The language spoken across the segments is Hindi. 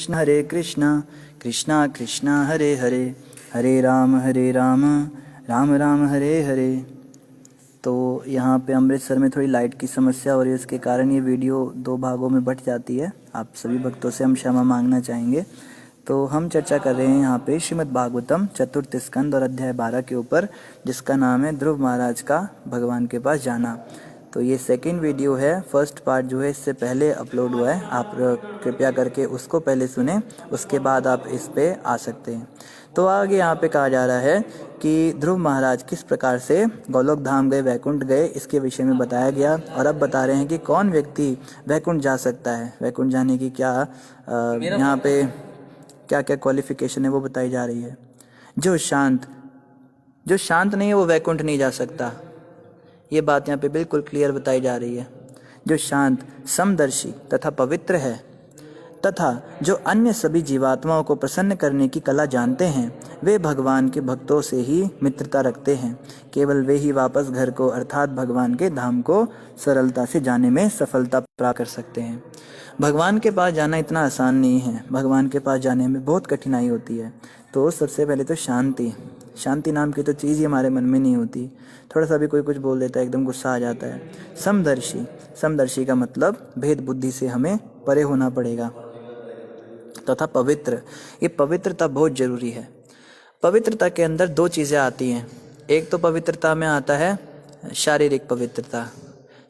हरे कृष्णा कृष्णा कृष्णा हरे हरे, हरे राम राम राम हरे हरे। तो यहाँ पे अमृतसर में थोड़ी लाइट की समस्या हो रही है, उसके कारण ये वीडियो दो भागों में बँट जाती है। आप सभी भक्तों से हम क्षमा मांगना चाहेंगे। तो हम चर्चा कर रहे हैं यहाँ पे श्रीमद् भागवतम चतुर्थ स्कंद और अध्याय 12 के ऊपर, जिसका नाम है ध्रुव महाराज का भगवान के पास जाना। तो ये सेकंड वीडियो है। फर्स्ट पार्ट जो है इससे पहले अपलोड हुआ है, आप कृपया करके उसको पहले सुने, उसके बाद आप इस पे आ सकते हैं। तो आगे यहाँ पे कहा जा रहा है कि ध्रुव महाराज किस प्रकार से गोलोक धाम गए, वैकुंठ गए, इसके विषय में बताया गया। और अब बता रहे हैं कि कौन व्यक्ति वैकुंठ जा सकता है, वैकुंठ जाने की क्या यहाँ पे क्या क्या क्वालिफिकेशन है वो बताई जा रही है। जो शांत नहीं है वो वैकुंठ नहीं जा सकता, ये बात यहाँ पे बिल्कुल क्लियर बताई जा रही है। जो शांत, समदर्शी तथा पवित्र है तथा जो अन्य सभी जीवात्माओं को प्रसन्न करने की कला जानते हैं, वे भगवान के भक्तों से ही मित्रता रखते हैं। केवल वे ही वापस घर को अर्थात भगवान के धाम को सरलता से जाने में सफलता प्राप्त कर सकते हैं। भगवान के पास जाना इतना आसान नहीं है, भगवान के पास जाने में बहुत कठिनाई होती है। तो सबसे पहले तो शांति नाम की तो चीज़ ही हमारे मन में नहीं होती। थोड़ा सा भी कोई कुछ बोल देता है एकदम गुस्सा आ जाता है। समदर्शी का मतलब भेद बुद्धि से हमें परे होना पड़ेगा। तथा पवित्र, ये पवित्रता बहुत जरूरी है। पवित्रता के अंदर दो चीज़ें आती हैं। एक तो पवित्रता में आता है शारीरिक पवित्रता।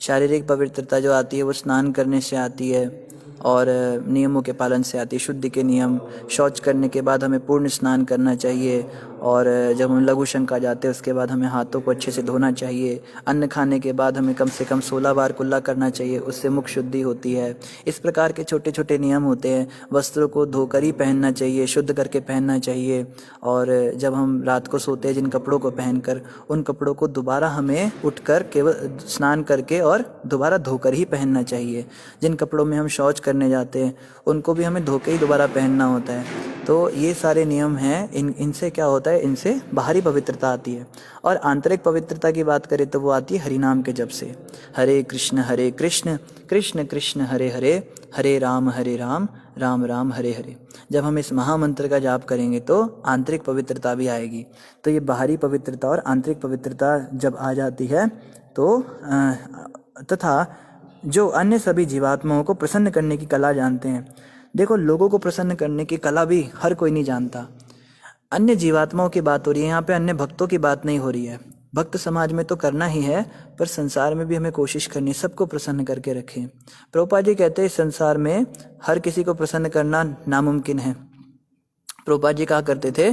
शारीरिक पवित्रता जो आती है वो स्नान करने से आती है और नियमों के पालन से आती है। शुद्धि के नियम, शौच करने के बाद हमें पूर्ण स्नान करना चाहिए, और जब हम लघु शंका जाते हैं उसके बाद हमें हाथों को अच्छे से धोना चाहिए। अन्न खाने के बाद हमें कम से कम 16 बार कुल्ला करना चाहिए, उससे मुख शुद्धि होती है। इस प्रकार के छोटे छोटे नियम होते हैं। वस्त्रों को धोकर ही पहनना चाहिए, शुद्ध करके पहनना चाहिए। और जब हम रात को सोते हैं जिन कपड़ों को पहनकर, उन कपड़ों को दोबारा हमें उठकर केवल स्नान करके और दोबारा धोकर ही पहनना चाहिए। जिन कपड़ों में हम शौच करने जाते हैं उनको भी हमें धो के ही दोबारा पहनना होता है। तो ये सारे नियम हैं। इनसे क्या होता है, इनसे बाहरी पवित्रता आती है। और आंतरिक पवित्रता की बात करें तो वो आती है हरिनाम के जप से। हरे कृष्ण कृष्ण कृष्ण हरे हरे, हरे राम राम राम हरे हरे। जब हम इस महामंत्र का जाप करेंगे तो आंतरिक पवित्रता भी आएगी। तो ये बाहरी पवित्रता और आंतरिक पवित्रता जब आ जाती है तो तथा जो अन्य सभी जीवात्माओं को प्रसन्न करने की कला जानते हैं। देखो, लोगों को प्रसन्न करने की कला भी हर कोई नहीं जानता। अन्य जीवात्माओं की बात हो रही है यहाँ पे, अन्य भक्तों की बात नहीं हो रही है। भक्त समाज में तो करना ही है, पर संसार में भी हमें कोशिश करनी है सबको प्रसन्न करके रखें। प्रभुपाद जी कहते हैं संसार में हर किसी को प्रसन्न करना नामुमकिन है। प्रभुपाद जी कहा करते थे,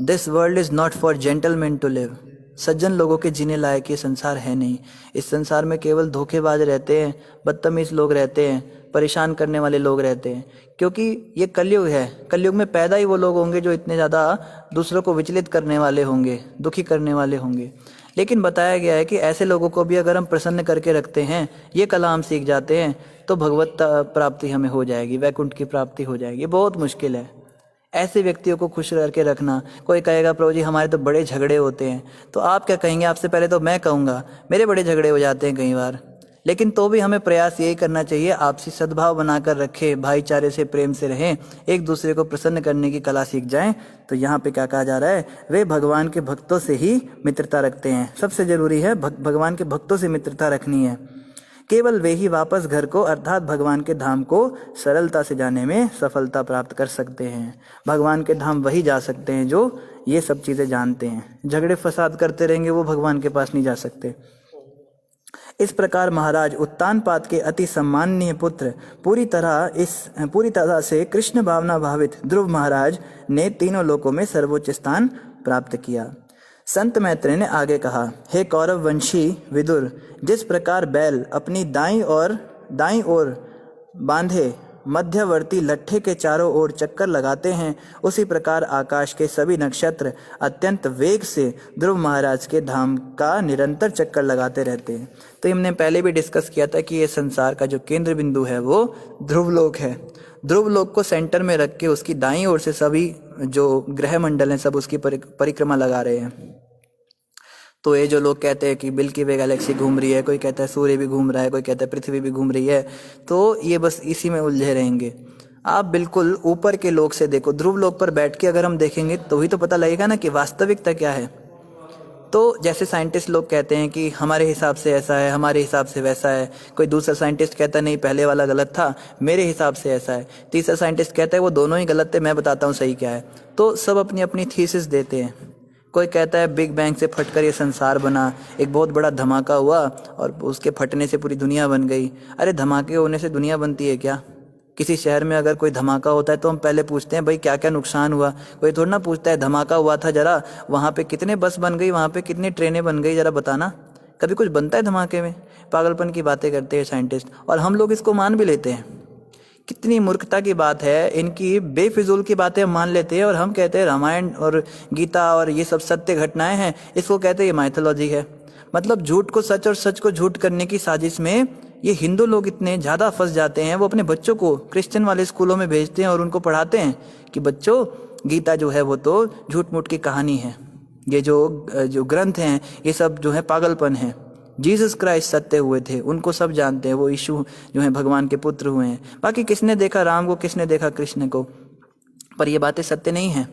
this world is not for gentleman to live. सज्जन लोगों के जीने लायक ये संसार है नहीं। इस संसार में केवल धोखेबाज रहते हैं, बदतमीज लोग रहते हैं, परेशान करने वाले लोग रहते हैं। क्योंकि ये कलयुग है। कलयुग में पैदा ही वो लोग होंगे जो इतने ज़्यादा दूसरों को विचलित करने वाले होंगे, दुखी करने वाले होंगे। लेकिन बताया गया है कि ऐसे लोगों को भी अगर हम प्रसन्न करके रखते हैं, ये कला हम सीख जाते हैं, तो भगवत प्राप्ति हमें हो जाएगी, वैकुंठ की प्राप्ति हो जाएगी। बहुत मुश्किल है ऐसे व्यक्तियों को खुश करके रखना। कोई कहेगा प्रभु जी हमारे तो बड़े झगड़े होते हैं, तो आप क्या कहेंगे? आपसे पहले तो मैं कहूँगा मेरे बड़े झगड़े हो जाते हैं कई बार। लेकिन तो भी हमें प्रयास यही करना चाहिए, आपसी सद्भाव बनाकर रखें, भाईचारे से, प्रेम से रहें, एक दूसरे को प्रसन्न करने की कला सीख जाएं। तो यहाँ पे क्या कहा जा रहा है, वे भगवान के भक्तों से ही मित्रता रखते हैं। सबसे जरूरी है भगवान के भक्तों से मित्रता रखनी है। केवल वे ही वापस घर को अर्थात भगवान के धाम को सरलता से जाने में सफलता प्राप्त कर सकते हैं। भगवान के धाम वही जा सकते हैं जो ये सब चीज़ें जानते हैं। झगड़े फसाद करते रहेंगे वो भगवान के पास नहीं जा सकते। इस प्रकार महाराज उत्तानपाद के अति सम्माननीय पुत्र पूरी तरह से कृष्ण भावना भावित ध्रुव महाराज ने तीनों लोकों में सर्वोच्च स्थान प्राप्त किया। संत मैत्रेय ने आगे कहा, हे कौरव वंशी विदुर, जिस प्रकार बैल अपनी दाईं ओर बांधे मध्यवर्ती लट्ठे के चारों ओर चक्कर लगाते हैं, उसी प्रकार आकाश के सभी नक्षत्र अत्यंत वेग से ध्रुव महाराज के धाम का निरंतर चक्कर लगाते रहते हैं। तो हमने पहले भी डिस्कस किया था कि ये संसार का जो केंद्र बिंदु है वो ध्रुवलोक है। ध्रुवलोक को सेंटर में रख के उसकी दाईं ओर से सभी जो ग्रह मंडल हैं सब उसकी परिक्रमा लगा रहे हैं। तो ये जो लोग कहते हैं कि मिल्की वे गैलेक्सी घूम रही है, कोई कहता है सूर्य भी घूम रहा है, कोई कहता है पृथ्वी भी घूम रही है, तो ये बस इसी में उलझे रहेंगे। आप बिल्कुल ऊपर के लोक से देखो, ध्रुव लोक पर बैठ के अगर हम देखेंगे तो ही तो पता लगेगा ना कि वास्तविकता क्या है। तो जैसे साइंटिस्ट लोग कहते हैं कि हमारे हिसाब से ऐसा है, हमारे हिसाब से वैसा है, कोई दूसरा साइंटिस्ट कहता है नहीं पहले वाला गलत था, मेरे हिसाब से ऐसा है, तीसरा साइंटिस्ट कहता है वो दोनों ही गलत थे, मैं बताता हूँ सही क्या है। तो सब अपनी अपनी थीसिस देते हैं। कोई कहता है बिग बैंग से फटकर ये संसार बना, एक बहुत बड़ा धमाका हुआ और उसके फटने से पूरी दुनिया बन गई। अरे धमाके होने से दुनिया बनती है क्या? किसी शहर में अगर कोई धमाका होता है तो हम पहले पूछते हैं भाई क्या क्या नुकसान हुआ, कोई थोड़ा ना पूछता है धमाका हुआ था जरा वहाँ पे कितने बस बन गई, वहाँ पे कितनी ट्रेनें बन गई, जरा बताना। कभी कुछ बनता है धमाके में? पागलपन की बातें करते हैं साइंटिस्ट, और हम लोग इसको मान भी लेते हैं। कितनी मूर्खता की बात है, इनकी बेफिजूल की बातें हम मान लेते हैं और हम कहते हैं रामायण और गीता और ये सब सत्य घटनाएं हैं, इसको कहते हैं ये माइथोलॉजी है। मतलब झूठ को सच और सच को झूठ करने की साजिश में ये हिंदू लोग इतने ज़्यादा फंस जाते हैं, वो अपने बच्चों को क्रिश्चियन वाले स्कूलों में भेजते हैं और उनको पढ़ाते हैं कि बच्चों गीता जो है वो तो झूठ मूठ की कहानी है, ये जो ग्रंथ हैं ये सब जो है पागलपन है। जीसस क्राइस्ट सत्य हुए थे, उनको सब जानते हैं, वो यीशु जो है भगवान के पुत्र हुए हैं। बाकी किसने देखा राम को, किसने देखा कृष्ण को? पर ये बातें सत्य नहीं हैं।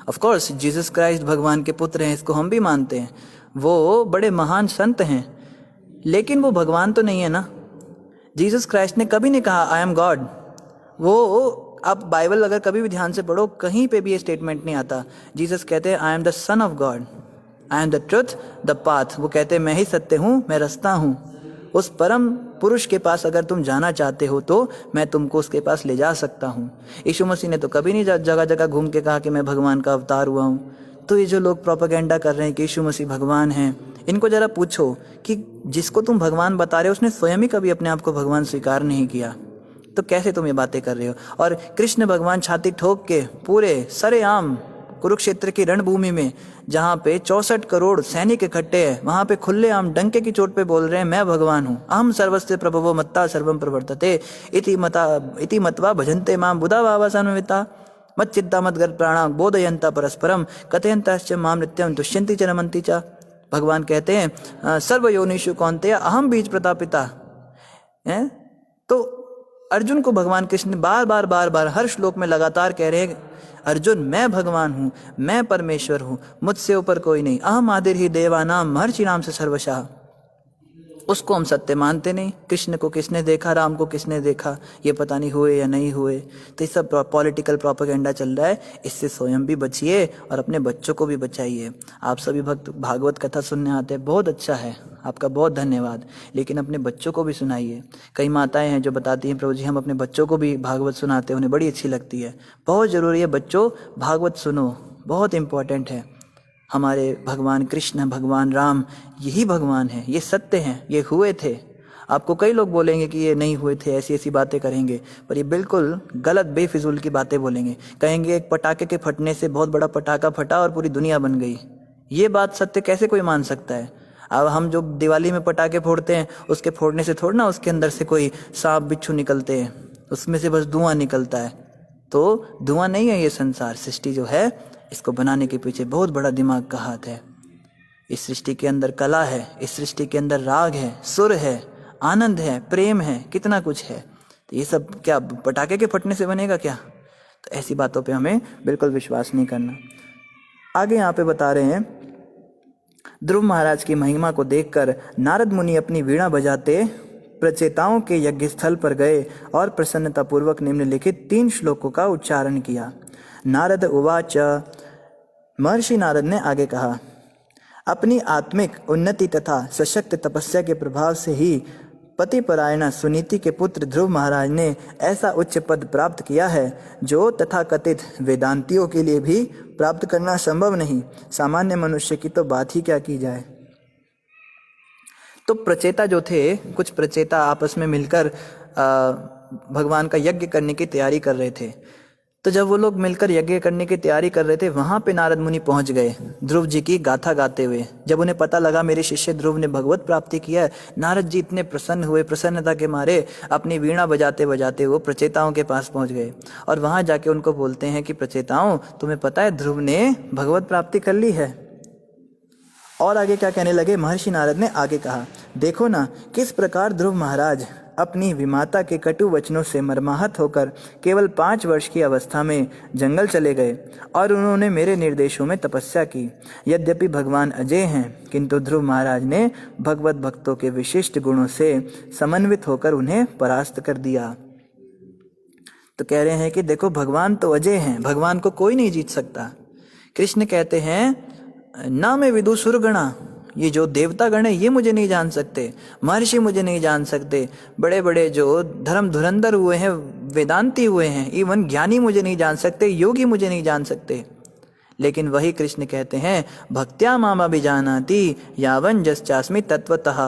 ऑफ कोर्स जीसस क्राइस्ट भगवान के पुत्र हैं, इसको हम भी मानते हैं, वो बड़े महान संत हैं, लेकिन वो भगवान तो नहीं है ना। जीसस क्राइस्ट ने कभी नहीं कहा आई एम गॉड। वो आप बाइबल अगर कभी भी ध्यान से पढ़ो, कहीं पे भी ये स्टेटमेंट नहीं आता। जीसस कहते हैं I am the son of God, I am the truth the path. वो कहते हैं मैं ही सत्य हूँ, मैं रास्ता हूँ। उस परम पुरुष के पास अगर तुम जाना चाहते हो तो मैं तुमको उसके पास ले जा सकता हूँ। यीशु मसीह ने तो कभी नहीं जगह जगह घूम के कहा कि मैं भगवान का अवतार हुआ हूँ। तो ये जो लोग प्रोपेगेंडा कर रहे हैं कि यीशु मसीह भगवान हैं, इनको जरा पूछो कि जिसको तुम भगवान बता रहे हो उसने स्वयं ही कभी अपने आप को भगवान स्वीकार नहीं किया, तो कैसे तुम ये बातें कर रहे हो? और कृष्ण भगवान छाती ठोक के पूरे सरेआम कुरुक्षेत्र की रणभूमि में, जहाँ पे 64 करोड़ सैनिक इकट्ठे हैं, वहां पे खुलेआम डंके की चोट पे बोल रहे हैं मैं भगवान हूँ। अहम सर्वस्य प्रभवो मत्ता सर्वम प्रवर्तते इति मत्वा भजन्ते माम बुधा भावासान्विता मत चित्ता मत गर्भ प्राणा बोधयंता परस्परम कथयंताश्च माम नित्यम तुष्यन्ति च रमन्ति च। भगवान कहते हैं सर्वयोनिषु कौन्तेय अहम बीज प्रतापिता है। तो अर्जुन को भगवान कृष्ण बार बार हर श्लोक में लगातार कह रहे हैं अर्जुन मैं भगवान हूँ, मैं परमेश्वर हूँ, मुझसे ऊपर कोई नहीं। अहम आदिर ही देवानाम महर्षि नाम से सर्वशाह। उसको हम सत्य मानते नहीं। कृष्ण को किसने देखा, राम को किसने देखा, ये पता नहीं हुए या नहीं हुए। तो ये सब पॉलिटिकल प्रोपेगेंडा चल रहा है, इससे स्वयं भी बचिए और अपने बच्चों को भी बचाइए। आप सभी भक्त भागवत कथा सुनने आते हैं, बहुत अच्छा है, आपका बहुत धन्यवाद, लेकिन अपने बच्चों को भी सुनाइए। कई माताएं हैं जो बताती हैं प्रभु जी हम अपने बच्चों को भी भागवत सुनाते हैं, उन्हें बड़ी अच्छी लगती है। बहुत ज़रूरी है बच्चों, भागवत सुनो, बहुत इंपॉर्टेंट है। हमारे भगवान कृष्ण, भगवान राम यही भगवान है, ये सत्य हैं, ये हुए थे। आपको कई लोग बोलेंगे कि ये नहीं हुए थे, ऐसी ऐसी बातें करेंगे, पर ये बिल्कुल गलत बेफिजूल की बातें बोलेंगे। कहेंगे एक पटाखे के फटने से बहुत बड़ा पटाखा फटा और पूरी दुनिया बन गई। ये बात सत्य कैसे कोई मान सकता है? अब हम जो दिवाली में पटाखे फोड़ते हैं, उसके फोड़ने से थोड़ा ना उसके अंदर से कोई सांप बिच्छू निकलते हैं, उसमें से बस धुआं निकलता है। तो धुआं नहीं है ये संसार, सृष्टि जो है इसको बनाने के पीछे बहुत बड़ा दिमाग का हाथ है। इस सृष्टि के अंदर कला है, इस सृष्टि के अंदर राग है, सुर है, आनंद है, प्रेम है, कितना कुछ है। तो ये सब क्या पटाखे के फटने से बनेगा क्या? तो ऐसी बातों पे हमें बिल्कुल विश्वास नहीं करना। आगे यहाँ पे बता रहे हैं ध्रुव महाराज की महिमा को देखकर नारद मुनि अपनी वीणा बजाते प्रचेताओं के यज्ञ स्थल पर गए और प्रसन्नतापूर्वक निम्नलिखित 3 श्लोकों का उच्चारण किया। नारद उवाच, महर्षि नारद ने आगे कहा, अपनी आत्मिक उन्नति तथा सशक्त तपस्या के प्रभाव से ही पतिपरायण सुनीति के पुत्र ध्रुव महाराज ने ऐसा उच्च पद प्राप्त किया है जो तथाकथित वेदांतियों के लिए भी प्राप्त करना संभव नहीं। सामान्य मनुष्य की तो बात ही क्या की जाए। तो प्रचेता जो थे, कुछ प्रचेता आपस में मिलकर भगवान का यज्ञ करने की तैयारी कर रहे थे। तो जब वो लोग मिलकर यज्ञ करने की तैयारी कर रहे थे, वहां पे नारद मुनि पहुंच गए ध्रुव जी की गाथा गाते हुए। जब उन्हें पता लगा मेरे शिष्य ध्रुव ने भगवत प्राप्ति किया है, नारद जी इतने प्रसन्न हुए, प्रसन्नता के मारे अपनी वीणा बजाते बजाते वो प्रचेताओं के पास पहुंच गए और वहां जाके उनको बोलते हैं कि प्रचेताओं, तुम्हें पता है ध्रुव ने भगवत प्राप्ति कर ली है। और आगे क्या कहने लगे महर्षि नारद ने आगे कहा, देखो ना किस प्रकार ध्रुव महाराज अपनी विमाता के कटु वचनों से मर्माहत होकर केवल 5 वर्ष की अवस्था में जंगल चले गए और उन्होंने मेरे निर्देशों में तपस्या की। यद्यपि भगवान अजय हैं, किंतु ध्रुव महाराज ने भगवत भक्तों के विशिष्ट गुणों से समन्वित होकर उन्हें परास्त कर दिया। तो कह रहे हैं कि देखो, भगवान तो अजय हैं, भगवान को कोई नहीं जीत सकता। कृष्ण कहते हैं ना मैं विदु सुरगणा, ये जो देवता गण है ये मुझे नहीं जान सकते, महर्षि मुझे नहीं जान सकते, बड़े बड़े जो धर्म धुरंधर हुए हैं, वेदांती हुए हैं, इवन ज्ञानी मुझे नहीं जान सकते, योगी मुझे नहीं जान सकते। लेकिन वही कृष्ण कहते हैं भक्त्या माम अभिजानाति यावन जस्चास्मि तत्वतः।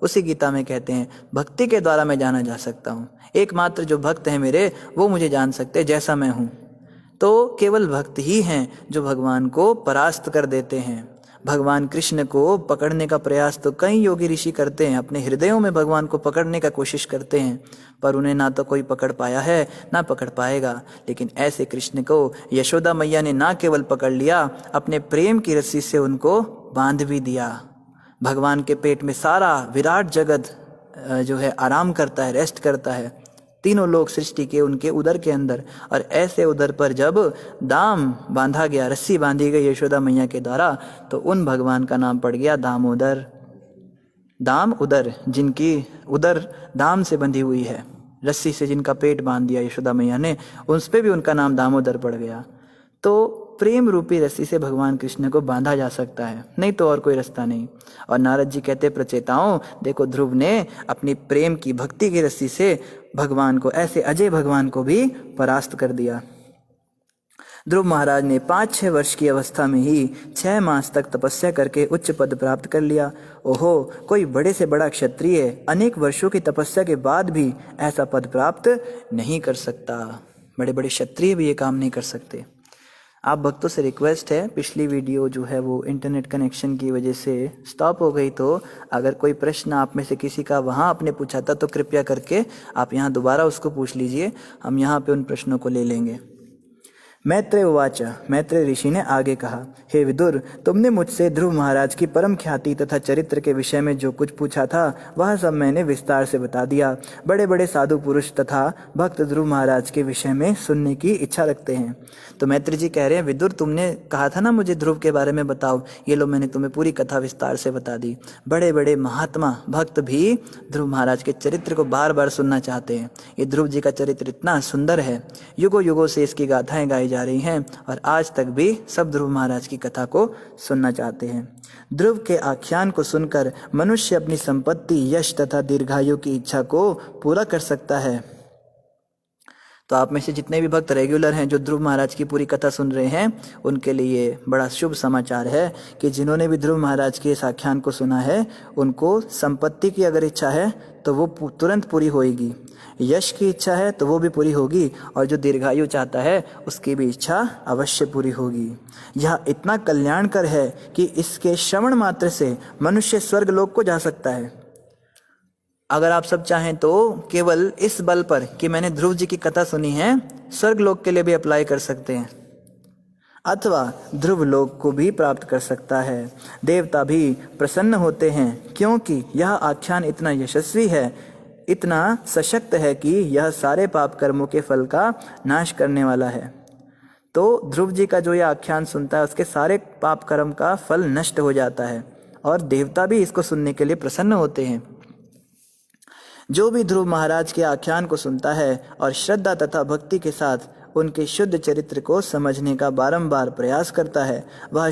उसी गीता में कहते हैं भक्ति के द्वारा मैं जाना जा सकता हूँ, एकमात्र जो भक्त हैं मेरे वो मुझे जान सकते जैसा मैं हूँ। तो केवल भक्त ही हैं जो भगवान को परास्त कर देते हैं। भगवान कृष्ण को पकड़ने का प्रयास तो कई योगी ऋषि करते हैं, अपने हृदयों में भगवान को पकड़ने का कोशिश करते हैं, पर उन्हें ना तो कोई पकड़ पाया है ना पकड़ पाएगा। लेकिन ऐसे कृष्ण को यशोदा मैया ने ना केवल पकड़ लिया, अपने प्रेम की रस्सी से उनको बांध भी दिया। भगवान के पेट में सारा विराट जगत जो है आराम करता है, रेस्ट करता है, तीनों लोग सृष्टि के उनके उदर के अंदर। और ऐसे उदर पर जब दाम बांधा गया, रस्सी बांधी गई यशोदा मैया के द्वारा, तो उन भगवान का नाम पड़ गया दामोदर। दाम उदर, जिनकी उदर दाम से बंधी हुई है, रस्सी से जिनका पेट बांध दिया यशोदा मैया ने, उस पे भी उनका नाम दामोदर पड़ गया। तो प्रेम रूपी रस्सी से भगवान कृष्ण को बांधा जा सकता है, नहीं तो और कोई रास्ता नहीं। और नारद जी कहते प्रचेताओं, देखो ध्रुव ने अपनी प्रेम की भक्ति की रस्सी से भगवान को, ऐसे अजय भगवान को भी परास्त कर दिया। ध्रुव महाराज ने 5-6 वर्ष की अवस्था में ही 6 मास तक तपस्या करके उच्च पद प्राप्त कर लिया। ओहो, कोई बड़े से बड़ा क्षत्रिय अनेक वर्षों की तपस्या के बाद भी ऐसा पद प्राप्त नहीं कर सकता। बड़े बड़े क्षत्रिय भी ये काम नहीं कर सकते। आप भक्तों से रिक्वेस्ट है, पिछली वीडियो जो है वो इंटरनेट कनेक्शन की वजह से स्टॉप हो गई, तो अगर कोई प्रश्न आप में से किसी का वहाँ आपने पूछा था तो कृपया करके आप यहाँ दोबारा उसको पूछ लीजिए, हम यहाँ पे उन प्रश्नों को ले लेंगे। मैत्रेय उवाच, मैत्रेय ऋषि ने आगे कहा, हे विदुर, तुमने मुझसे ध्रुव महाराज की परम ख्याति तथा चरित्र के विषय में जो कुछ पूछा था वह सब मैंने विस्तार से बता दिया। बड़े बड़े साधु पुरुष तथा भक्त ध्रुव महाराज के विषय में सुनने की इच्छा रखते हैं। तो मैत्रेय जी कह रहे हैं, विदुर तुमने कहा था ना मुझे ध्रुव के बारे में बताओ, ये लो मैंने तुम्हें पूरी कथा विस्तार से बता दी। बड़े बड़े महात्मा भक्त भी ध्रुव महाराज के चरित्र को बार बार सुनना चाहते हैं। ये ध्रुव जी का चरित्र इतना सुंदर है, युगों युगों से इसकी गाथाएं गाई जा रही हैं और आज तक भी सब ध्रुव महाराज की कथा को सुनना चाहते हैं। ध्रुव के आख्यान को सुनकर मनुष्य अपनी संपत्ति, यश तथा दीर्घायु की इच्छा को पूरा कर सकता है। तो आप में से जितने भी भक्त रेगुलर हैं जो ध्रुव महाराज की पूरी कथा सुन रहे हैं, उनके लिए बड़ा शुभ समाचार है कि जिन्होंने भी ध्रुव महाराज के इस आख्यान को सुना है, उनको संपत्ति की अगर इच्छा है तो वो तुरंत पूरी होगी, यश की इच्छा है तो वो भी पूरी होगी, और जो दीर्घायु चाहता है उसकी भी इच्छा अवश्य पूरी होगी। यह इतना कल्याणकर है कि इसके श्रवण मात्र से मनुष्य स्वर्ग लोक को जा सकता है। अगर आप सब चाहें तो केवल इस बल पर कि मैंने ध्रुव जी की कथा सुनी है, स्वर्ग लोक के लिए भी अप्लाई कर सकते हैं, अथवा ध्रुव लोक को भी प्राप्त कर सकता है। देवता भी प्रसन्न होते हैं क्योंकि यह आख्यान इतना यशस्वी है, इतना सशक्त है कि यह सारे पाप कर्मों के फल का नाश करने वाला है। तो ध्रुव जी का जो यह आख्यान सुनता है उसके सारे पाप कर्म का फल नष्ट हो जाता है और देवता भी इसको सुनने के लिए प्रसन्न होते हैं। जो भी ध्रुव महाराज के आख्यान को सुनता है और श्रद्धा तथा भक्ति के साथ उनके शुद्ध चरित्र को समझने का बारंबार प्रयास करता है, वह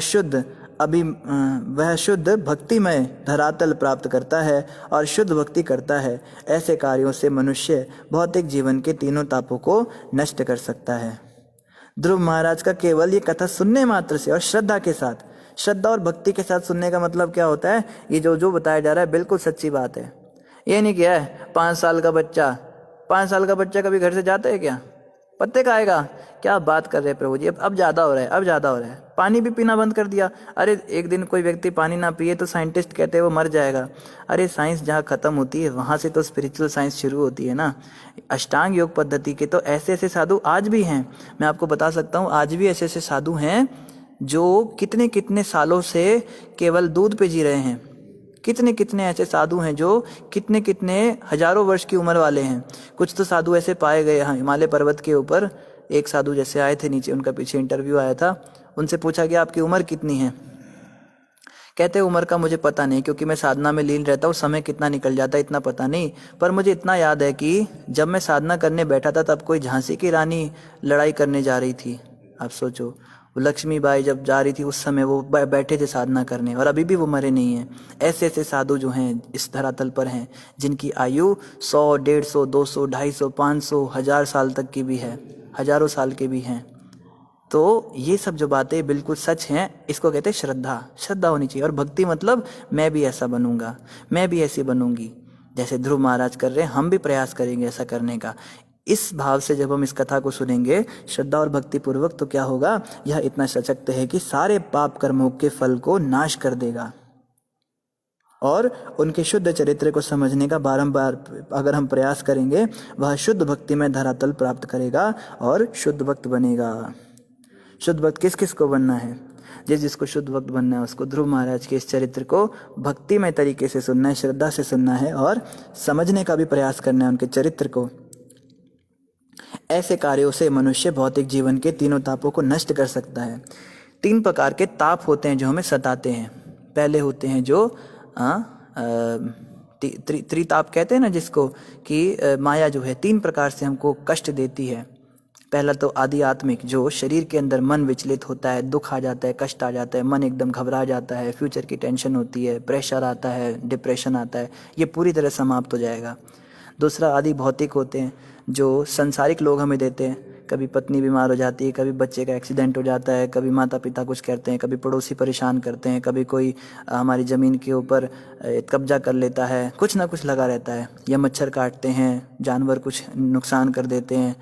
शुद्ध भक्तिमय धरातल प्राप्त करता है और शुद्ध भक्ति करता है। ऐसे कार्यों से मनुष्य भौतिक जीवन के तीनों तापों को नष्ट कर सकता है। ध्रुव महाराज का केवल ये कथा सुनने मात्र से और श्रद्धा के साथ, श्रद्धा और भक्ति के साथ सुनने का मतलब क्या होता है, ये जो बताया जा रहा है बिल्कुल सच्ची बात है। ये नहीं क्या है 5 साल का बच्चा कभी घर से जाता है क्या? पत्ते खाएगा? क्या बात कर रहे हैं प्रभु जी, अब ज़्यादा हो रहा है। पानी भी पीना बंद कर दिया। अरे एक दिन कोई व्यक्ति पानी ना पिए तो साइंटिस्ट कहते हैं वो मर जाएगा। अरे साइंस जहाँ खत्म होती है वहाँ से तो स्पिरिचुअल साइंस शुरू होती है ना। अष्टांग योग पद्धति के तो ऐसे ऐसे साधु आज भी हैं, मैं आपको बता सकता हूँ, आज भी ऐसे ऐसे साधु हैं जो कितने कितने सालों से केवल दूध पे जी रहे हैं, कितने कितने ऐसे साधु हैं जो कितने कितने हजारों वर्ष की उम्र वाले हैं। कुछ तो साधु ऐसे पाए गए, हाँ, हिमालय पर्वत के ऊपर एक साधु जैसे आए थे नीचे, उनका पीछे इंटरव्यू आया था, उनसे पूछा गया आपकी उम्र कितनी है। कहते उम्र का मुझे पता नहीं, क्योंकि मैं साधना में लीन रहता हूँ, समय कितना निकल जाता है इतना पता नहीं, पर मुझे इतना याद है कि जब मैं साधना करने बैठा था तब कोई झांसी की रानी लड़ाई करने जा रही थी। आप सोचो, वो लक्ष्मीबाई जब जा रही थी उस समय वो बैठे थे साधना करने, और अभी भी वो मरे नहीं हैं। ऐसे ऐसे साधु जो हैं इस धरातल पर हैं जिनकी आयु 100, 150, 200, 250, 500, 1000 साल तक की भी है, हजारों साल के भी हैं। तो ये सब जो बातें बिल्कुल सच हैं, इसको कहते हैं श्रद्धा। श्रद्धा होनी चाहिए। और भक्ति मतलब मैं भी ऐसा बनूंगा, मैं भी ऐसी बनूंगी जैसे ध्रुव महाराज कर रहे हैं, हम भी प्रयास करेंगे ऐसा करने का। इस भाव से जब हम इस कथा को सुनेंगे श्रद्धा और भक्ति पूर्वक, तो क्या होगा, यह इतना सशक्त है कि सारे पाप कर्मों के फल को नाश कर देगा। और उनके शुद्ध चरित्र को समझने का बारंबार अगर हम प्रयास करेंगे, वह शुद्ध भक्ति में धरातल प्राप्त करेगा और शुद्ध भक्त बनेगा। शुद्ध भक्त किस किस को बनना है? जिसको शुद्ध भक्त बनना है उसको ध्रुव महाराज के इस चरित्र को भक्तिमय तरीके से सुनना है, श्रद्धा से सुनना है और समझने का भी प्रयास करना है उनके चरित्र को। ऐसे कार्यों से मनुष्य भौतिक जीवन के तीनों तापों को नष्ट कर सकता है। 3 प्रकार के ताप होते हैं जो हमें सताते हैं। पहले होते हैं जो त्रिताप कहते हैं ना, जिसको कि माया जो है 3 प्रकार से हमको कष्ट देती है। पहला तो आदि आत्मिक, जो शरीर के अंदर मन विचलित होता है, दुख आ जाता है, कष्ट आ जाता है, मन एकदम घबरा जाता है, फ्यूचर की टेंशन होती है, प्रेशर आता है, डिप्रेशन आता है, ये पूरी तरह समाप्त हो जाएगा। दूसरा आदि भौतिक होते हैं जो संसारिक लोग हमें देते हैं। कभी पत्नी बीमार हो जाती है, कभी बच्चे का एक्सीडेंट हो जाता है, कभी माता पिता कुछ कहते हैं, कभी पड़ोसी परेशान करते हैं, कभी कोई हमारी ज़मीन के ऊपर कब्जा कर लेता है, कुछ ना कुछ लगा रहता है, या मच्छर काटते हैं, जानवर कुछ नुकसान कर देते हैं,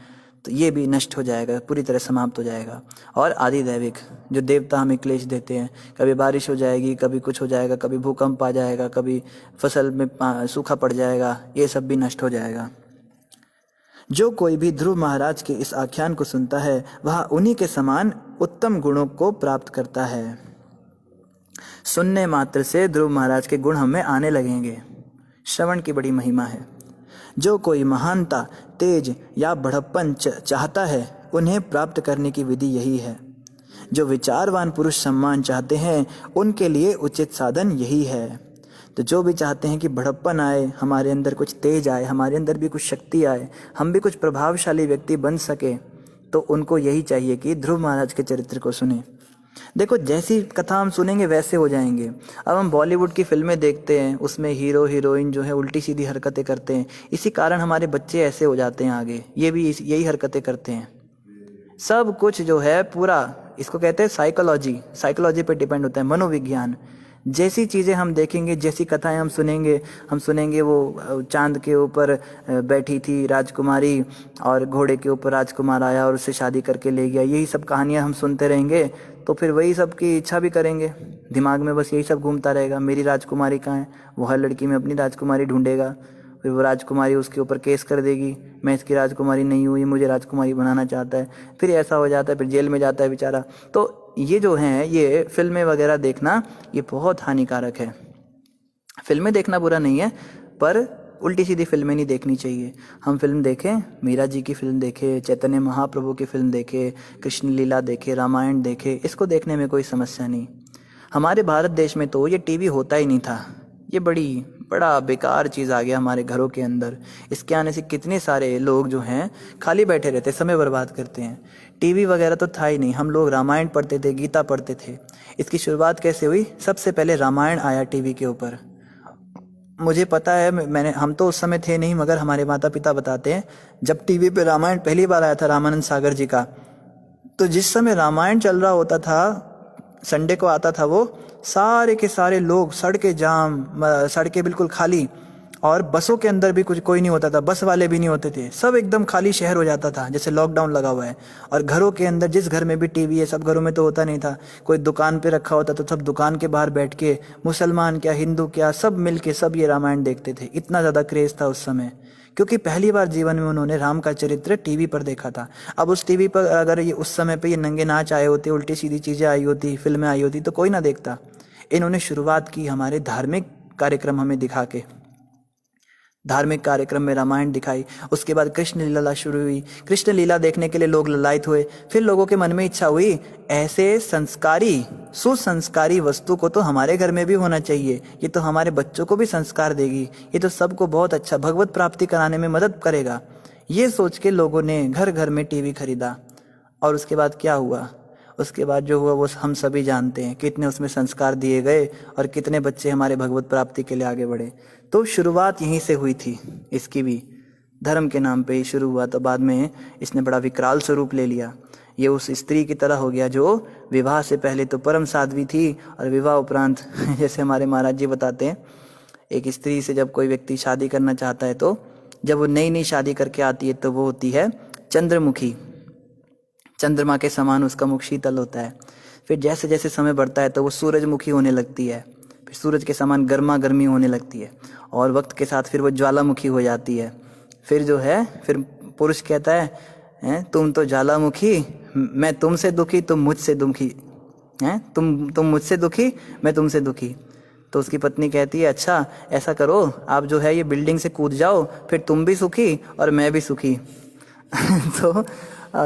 तो ये भी नष्ट हो जाएगा, पूरी तरह समाप्त हो जाएगा। और आदि दैविक, जो देवता हमें क्लेश देते हैं, कभी बारिश हो जाएगी, कभी कुछ हो जाएगा, कभी भूकंप आ जाएगा, कभी फसल में सूखा पड़ जाएगा, ये सब भी नष्ट हो जाएगा। जो कोई भी ध्रुव महाराज के इस आख्यान को सुनता है वह उन्हीं के समान उत्तम गुणों को प्राप्त करता है। सुनने मात्र से ध्रुव महाराज के गुण हमें आने लगेंगे। श्रवण की बड़ी महिमा है। जो कोई महानता, तेज या बड़प्पन चाहता है, उन्हें प्राप्त करने की विधि यही है। जो विचारवान पुरुष सम्मान चाहते हैं, उनके लिए उचित साधन यही है। तो जो भी चाहते हैं कि बड़प्पन आए, हमारे अंदर कुछ तेज आए, हमारे अंदर भी कुछ शक्ति आए, हम भी कुछ प्रभावशाली व्यक्ति बन सके, तो उनको यही चाहिए कि ध्रुव महाराज के चरित्र को सुने। देखो, जैसी कथा हम सुनेंगे वैसे हो जाएंगे। अब हम बॉलीवुड की फिल्में देखते हैं, उसमें हीरो हीरोइन जो है उल्टी सीधी हरकतें करते हैं, इसी कारण हमारे बच्चे ऐसे हो जाते हैं आगे, ये भी यही हरकतें करते हैं। सब कुछ जो है पूरा, इसको कहते हैं साइकोलॉजी, साइकोलॉजी पे डिपेंड होता है, मनोविज्ञान। जैसी चीज़ें हम देखेंगे, जैसी कथाएं हम सुनेंगे वो चांद के ऊपर बैठी थी राजकुमारी और घोड़े के ऊपर राजकुमार आया और उससे शादी करके ले गया, यही सब कहानियां हम सुनते रहेंगे, तो फिर वही सब की इच्छा भी करेंगे, दिमाग में बस यही सब घूमता रहेगा, मेरी राजकुमारी कहाँ है। वो हर लड़की में अपनी राजकुमारी ढूंढेगा, फिर वो राजकुमारी उसके ऊपर केस कर देगी, मैं इसकी राजकुमारी नहीं हूँ, ये मुझे राजकुमारी बनाना चाहता है, फिर ऐसा हो जाता है, फिर जेल में जाता है बेचारा। तो ये जो है, ये फिल्में वगैरह देखना ये बहुत हानिकारक है। फिल्में देखना बुरा नहीं है, पर उल्टी सीधी फिल्में नहीं देखनी चाहिए। हम फिल्म देखें, मीरा जी की फिल्म देखें, चैतन्य महाप्रभु की फिल्म देखें, कृष्ण लीला देखें, रामायण देखें, इसको देखने में कोई समस्या नहीं। हमारे भारत देश में तो ये टीवी होता ही नहीं था, ये बड़ा बेकार चीज़ आ गया हमारे घरों के अंदर। इसके आने से कितने सारे लोग जो हैं खाली बैठे रहते, समय बर्बाद करते हैं। टीवी वगैरह तो था ही नहीं, हम लोग रामायण पढ़ते थे, गीता पढ़ते थे। इसकी शुरुआत कैसे हुई? सबसे पहले रामायण आया टीवी के ऊपर। मुझे पता है, हम तो उस समय थे नहीं, मगर हमारे माता पिता बताते हैं जब टीवी पे रामायण पहली बार आया था रामानंद सागर जी का, तो जिस समय रामायण चल रहा होता था, संडे को आता था वो, सारे के सारे लोग, सड़कें जाम, सड़कें बिल्कुल खाली, और बसों के अंदर भी कोई नहीं होता था, बस वाले भी नहीं होते थे, सब एकदम खाली शहर हो जाता था, जैसे लॉकडाउन लगा हुआ है। और घरों के अंदर, जिस घर में भी टीवी है, सब घरों में तो होता नहीं था, कोई दुकान पे रखा होता तो सब दुकान के बाहर बैठ के, मुसलमान क्या हिंदू क्या, सब मिल के सब ये रामायण देखते थे। इतना ज़्यादा क्रेज था उस समय, क्योंकि पहली बार जीवन में उन्होंने राम का चरित्र टीवी पर देखा था। अब उस टीवी पर अगर ये उस समय पे ये नंगे नाच आए होते, उल्टी सीधी चीज़ें आई होती, फिल्में आई होती, तो कोई ना देखता। इन्होंने शुरुआत की हमारे धार्मिक कार्यक्रम हमें दिखा के, धार्मिक कार्यक्रम में रामायण दिखाई। उसके बाद कृष्ण लीला शुरू हुई, कृष्ण लीला देखने के लिए लोग ललायत हुए। फिर लोगों के मन में इच्छा हुई ऐसे संस्कारी सुसंस्कारी वस्तु को तो हमारे घर में भी होना चाहिए, ये तो हमारे बच्चों को भी संस्कार देगी, ये तो सबको बहुत अच्छा भगवत प्राप्ति कराने में मदद करेगा। ये सोच के लोगों ने घर घर में टीवी खरीदा। और उसके बाद क्या हुआ? उसके बाद जो हुआ वो हम सभी जानते हैं, कितने उसमें संस्कार दिए गए और कितने बच्चे हमारे भगवत प्राप्ति के लिए आगे बढ़े। तो शुरुआत यहीं से हुई थी, इसकी भी धर्म के नाम पे ही शुरू हुआ। तो बाद में इसने बड़ा विकराल स्वरूप ले लिया। ये उस स्त्री की तरह हो गया जो विवाह से पहले तो परम साध्वी थी और विवाह उपरांत जैसे हमारे महाराज जी बताते हैं, एक स्त्री से जब कोई व्यक्ति शादी करना चाहता है तो जब वो नई नई शादी करके आती है तो वो होती है चंद्रमुखी, चंद्रमा के समान उसका मुख शीतल होता है। फिर जैसे जैसे समय बढ़ता है तो वो सूरजमुखी होने लगती है, फिर सूरज के समान गर्मा गर्मी होने लगती है और वक्त के साथ फिर वो ज्वालामुखी हो जाती है। फिर जो है फिर पुरुष कहता है तुम तो ज्वालामुखी, मैं तुमसे दुखी, तुम मुझसे दुखी, हैं तुम मुझसे दुखी, मैं तुमसे दुखी। तो उसकी पत्नी कहती है अच्छा ऐसा करो, आप जो है ये बिल्डिंग से कूद जाओ, फिर तुम भी सुखी और मैं भी सुखी। तो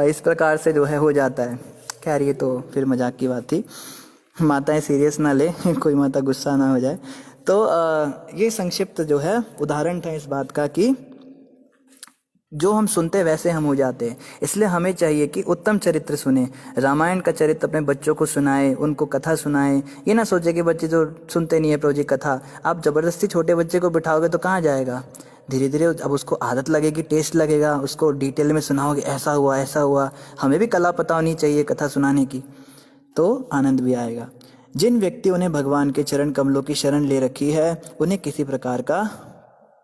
इस प्रकार से जो है हो जाता है। खैर ये तो फिर मजाक की बात थी, माताएं सीरियस ना ले, कोई माता गुस्सा ना हो जाए। तो ये संक्षिप्त जो है उदाहरण था इस बात का कि जो हम सुनते वैसे हम हो जाते हैं। इसलिए हमें चाहिए कि उत्तम चरित्र सुने, रामायण का चरित्र अपने बच्चों को सुनाए, उनको कथा सुनाए। ये ना सोचे कि बच्चे जो सुनते नहीं है प्रभु जी कथा, आप जबरदस्ती छोटे बच्चे को बिठाओगे तो कहाँ जाएगा। धीरे धीरे अब उसको आदत लगेगी, टेस्ट लगेगा, उसको डिटेल में सुनाओगे ऐसा हुआ ऐसा हुआ। हमें भी कला पता होनी चाहिए कथा सुनाने की, तो आनंद भी आएगा। जिन व्यक्तियों ने भगवान के चरण कमलों की शरण ले रखी है उन्हें किसी प्रकार का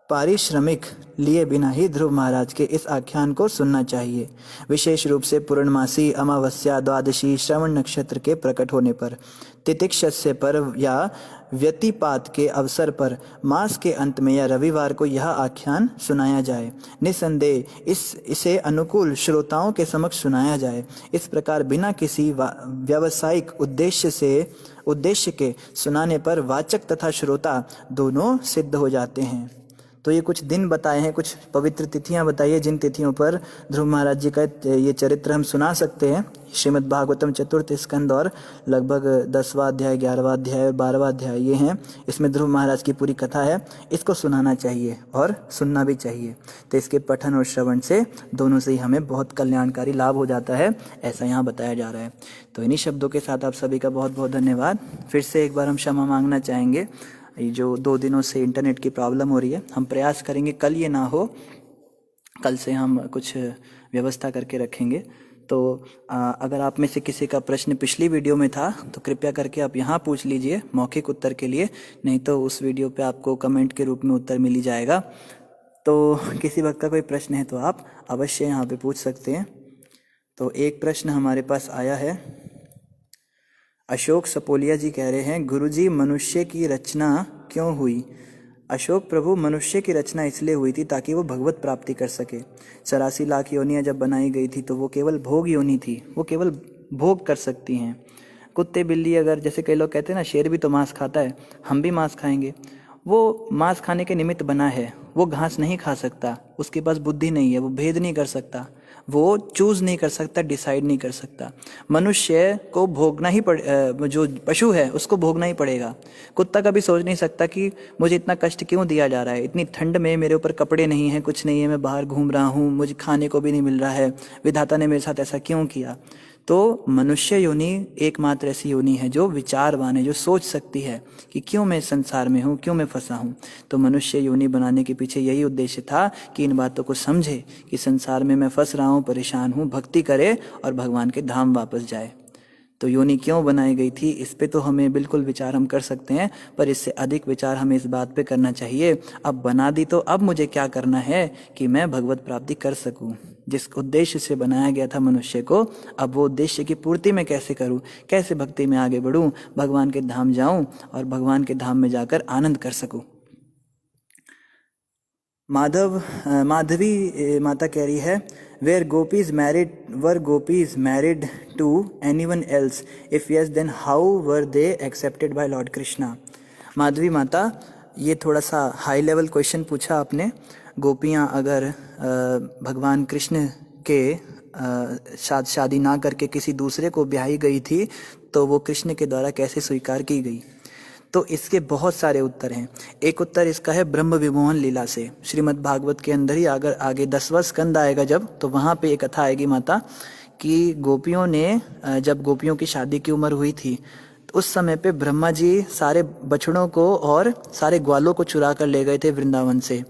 पारिश्रमिक लिए बिना ही ध्रुव महाराज के इस आख्यान को सुनना चाहिए। विशेष रूप से पूर्णमासी, अमावस्या, द्वादशी, श्रवण नक्षत्र के प्रकट होने पर, तितिक्षस्य पर्व या व्यतिपात के अवसर पर, मास के अंत में या रविवार को यह आख्यान सुनाया जाए। निसंदेह इसे अनुकूल श्रोताओं के समक्ष सुनाया जाए। इस प्रकार बिना किसी व्यावसायिक उद्देश्य के सुनाने पर वाचक तथा श्रोता दोनों सिद्ध हो जाते हैं। तो ये कुछ दिन बताए हैं, कुछ पवित्र तिथियां बताई है जिन तिथियों पर ध्रुव महाराज जी का ये चरित्र हम सुना सकते हैं। श्रीमद् भागवतम चतुर्थ स्कंद और लगभग 10वां अध्याय, 11वां अध्याय और 12वां अध्याय ये हैं। इसमें ध्रुव महाराज की पूरी कथा है। इसको सुनाना चाहिए और सुनना भी चाहिए। तो इसके पठन और श्रवण से दोनों से ही हमें बहुत कल्याणकारी लाभ हो जाता है, ऐसा यहाँ बताया जा रहा है। तो इन्हीं शब्दों के साथ आप सभी का बहुत बहुत धन्यवाद। फिर से एक बार हम क्षमा मांगना चाहेंगे, ये जो 2 दिनों से इंटरनेट की प्रॉब्लम हो रही है, हम प्रयास करेंगे कल ये ना हो, कल से हम कुछ व्यवस्था करके रखेंगे। तो अगर आप में से किसी का प्रश्न पिछली वीडियो में था तो कृपया करके आप यहाँ पूछ लीजिए मौखिक उत्तर के लिए, नहीं तो उस वीडियो पे आपको कमेंट के रूप में उत्तर मिल ही जाएगा। तो किसी वक्त का कोई प्रश्न है तो आप अवश्य यहाँ पे पूछ सकते हैं। तो एक प्रश्न हमारे पास आया है, अशोक सपोलिया जी कह रहे हैं, गुरुजी मनुष्य की रचना क्यों हुई? अशोक प्रभु, मनुष्य की रचना इसलिए हुई थी ताकि वो भगवत प्राप्ति कर सके। 84 लाख योनियां जब बनाई गई थी तो वो केवल भोग योनि थी, वो केवल भोग कर सकती हैं। कुत्ते बिल्ली, अगर जैसे कई लोग कहते हैं ना शेर भी तो मांस खाता है, हम भी मांस खाएंगे, वो मांस खाने के निमित्त बना है, वो घास नहीं खा सकता, उसके पास बुद्धि नहीं है, वो भेद नहीं कर सकता, वो चूज नहीं कर सकता, डिसाइड नहीं कर सकता। मनुष्य को भोगना ही जो पशु है उसको भोगना ही पड़ेगा। कुत्ता कभी सोच नहीं सकता कि मुझे इतना कष्ट क्यों दिया जा रहा है, इतनी ठंड में मेरे ऊपर कपड़े नहीं हैं, कुछ नहीं है, मैं बाहर घूम रहा हूँ, मुझे खाने को भी नहीं मिल रहा है, विधाता ने मेरे साथ ऐसा क्यों किया। तो मनुष्य योनि एकमात्र ऐसी योनि है जो विचारवान है, जो सोच सकती है कि क्यों मैं संसार में हूँ, क्यों मैं फंसा हूँ। तो मनुष्य योनि बनाने के पीछे यही उद्देश्य था कि इन बातों को समझे कि संसार में मैं फंस रहा हूँ, परेशान हूँ, भक्ति करे और भगवान के धाम वापस जाए। तो योनि क्यों बनाई गई थी इस पे तो हमें बिल्कुल विचार हम कर सकते हैं, पर इससे अधिक विचार हमें इस बात पे करना चाहिए, अब बना दी तो अब मुझे क्या करना है कि मैं भगवत प्राप्ति कर सकूं। जिस उद्देश्य से बनाया गया था मनुष्य को, अब वो उद्देश्य की पूर्ति मैं कैसे करूं, कैसे भक्ति में आगे बढ़ूं, भगवान के धाम जाऊं और भगवान के धाम में जाकर आनंद कर सकूं। माधवी माता कह रही है, were gopis married to anyone else? If yes, then how were they accepted by Lord Krishna? Madhavi माता, ये थोड़ा सा हाई लेवल क्वेश्चन पूछा आपने। गोपियाँ अगर भगवान कृष्ण के शादी ना करके किसी दूसरे को ब्याही गई थी तो वो कृष्ण के द्वारा कैसे स्वीकार की गई? तो इसके बहुत सारे उत्तर हैं। एक उत्तर इसका है ब्रह्म विमोहन लीला से। श्रीमद् भागवत के अंदर ही अगर आगे 10वां स्कंद आएगा जब, तो वहाँ पे एक कथा आएगी माता कि गोपियों ने जब गोपियों की शादी की उम्र हुई थी तो उस समय पे ब्रह्मा जी सारे बछड़ों को और सारे ग्वालों को चुरा कर ले गए थे वृंदावन से।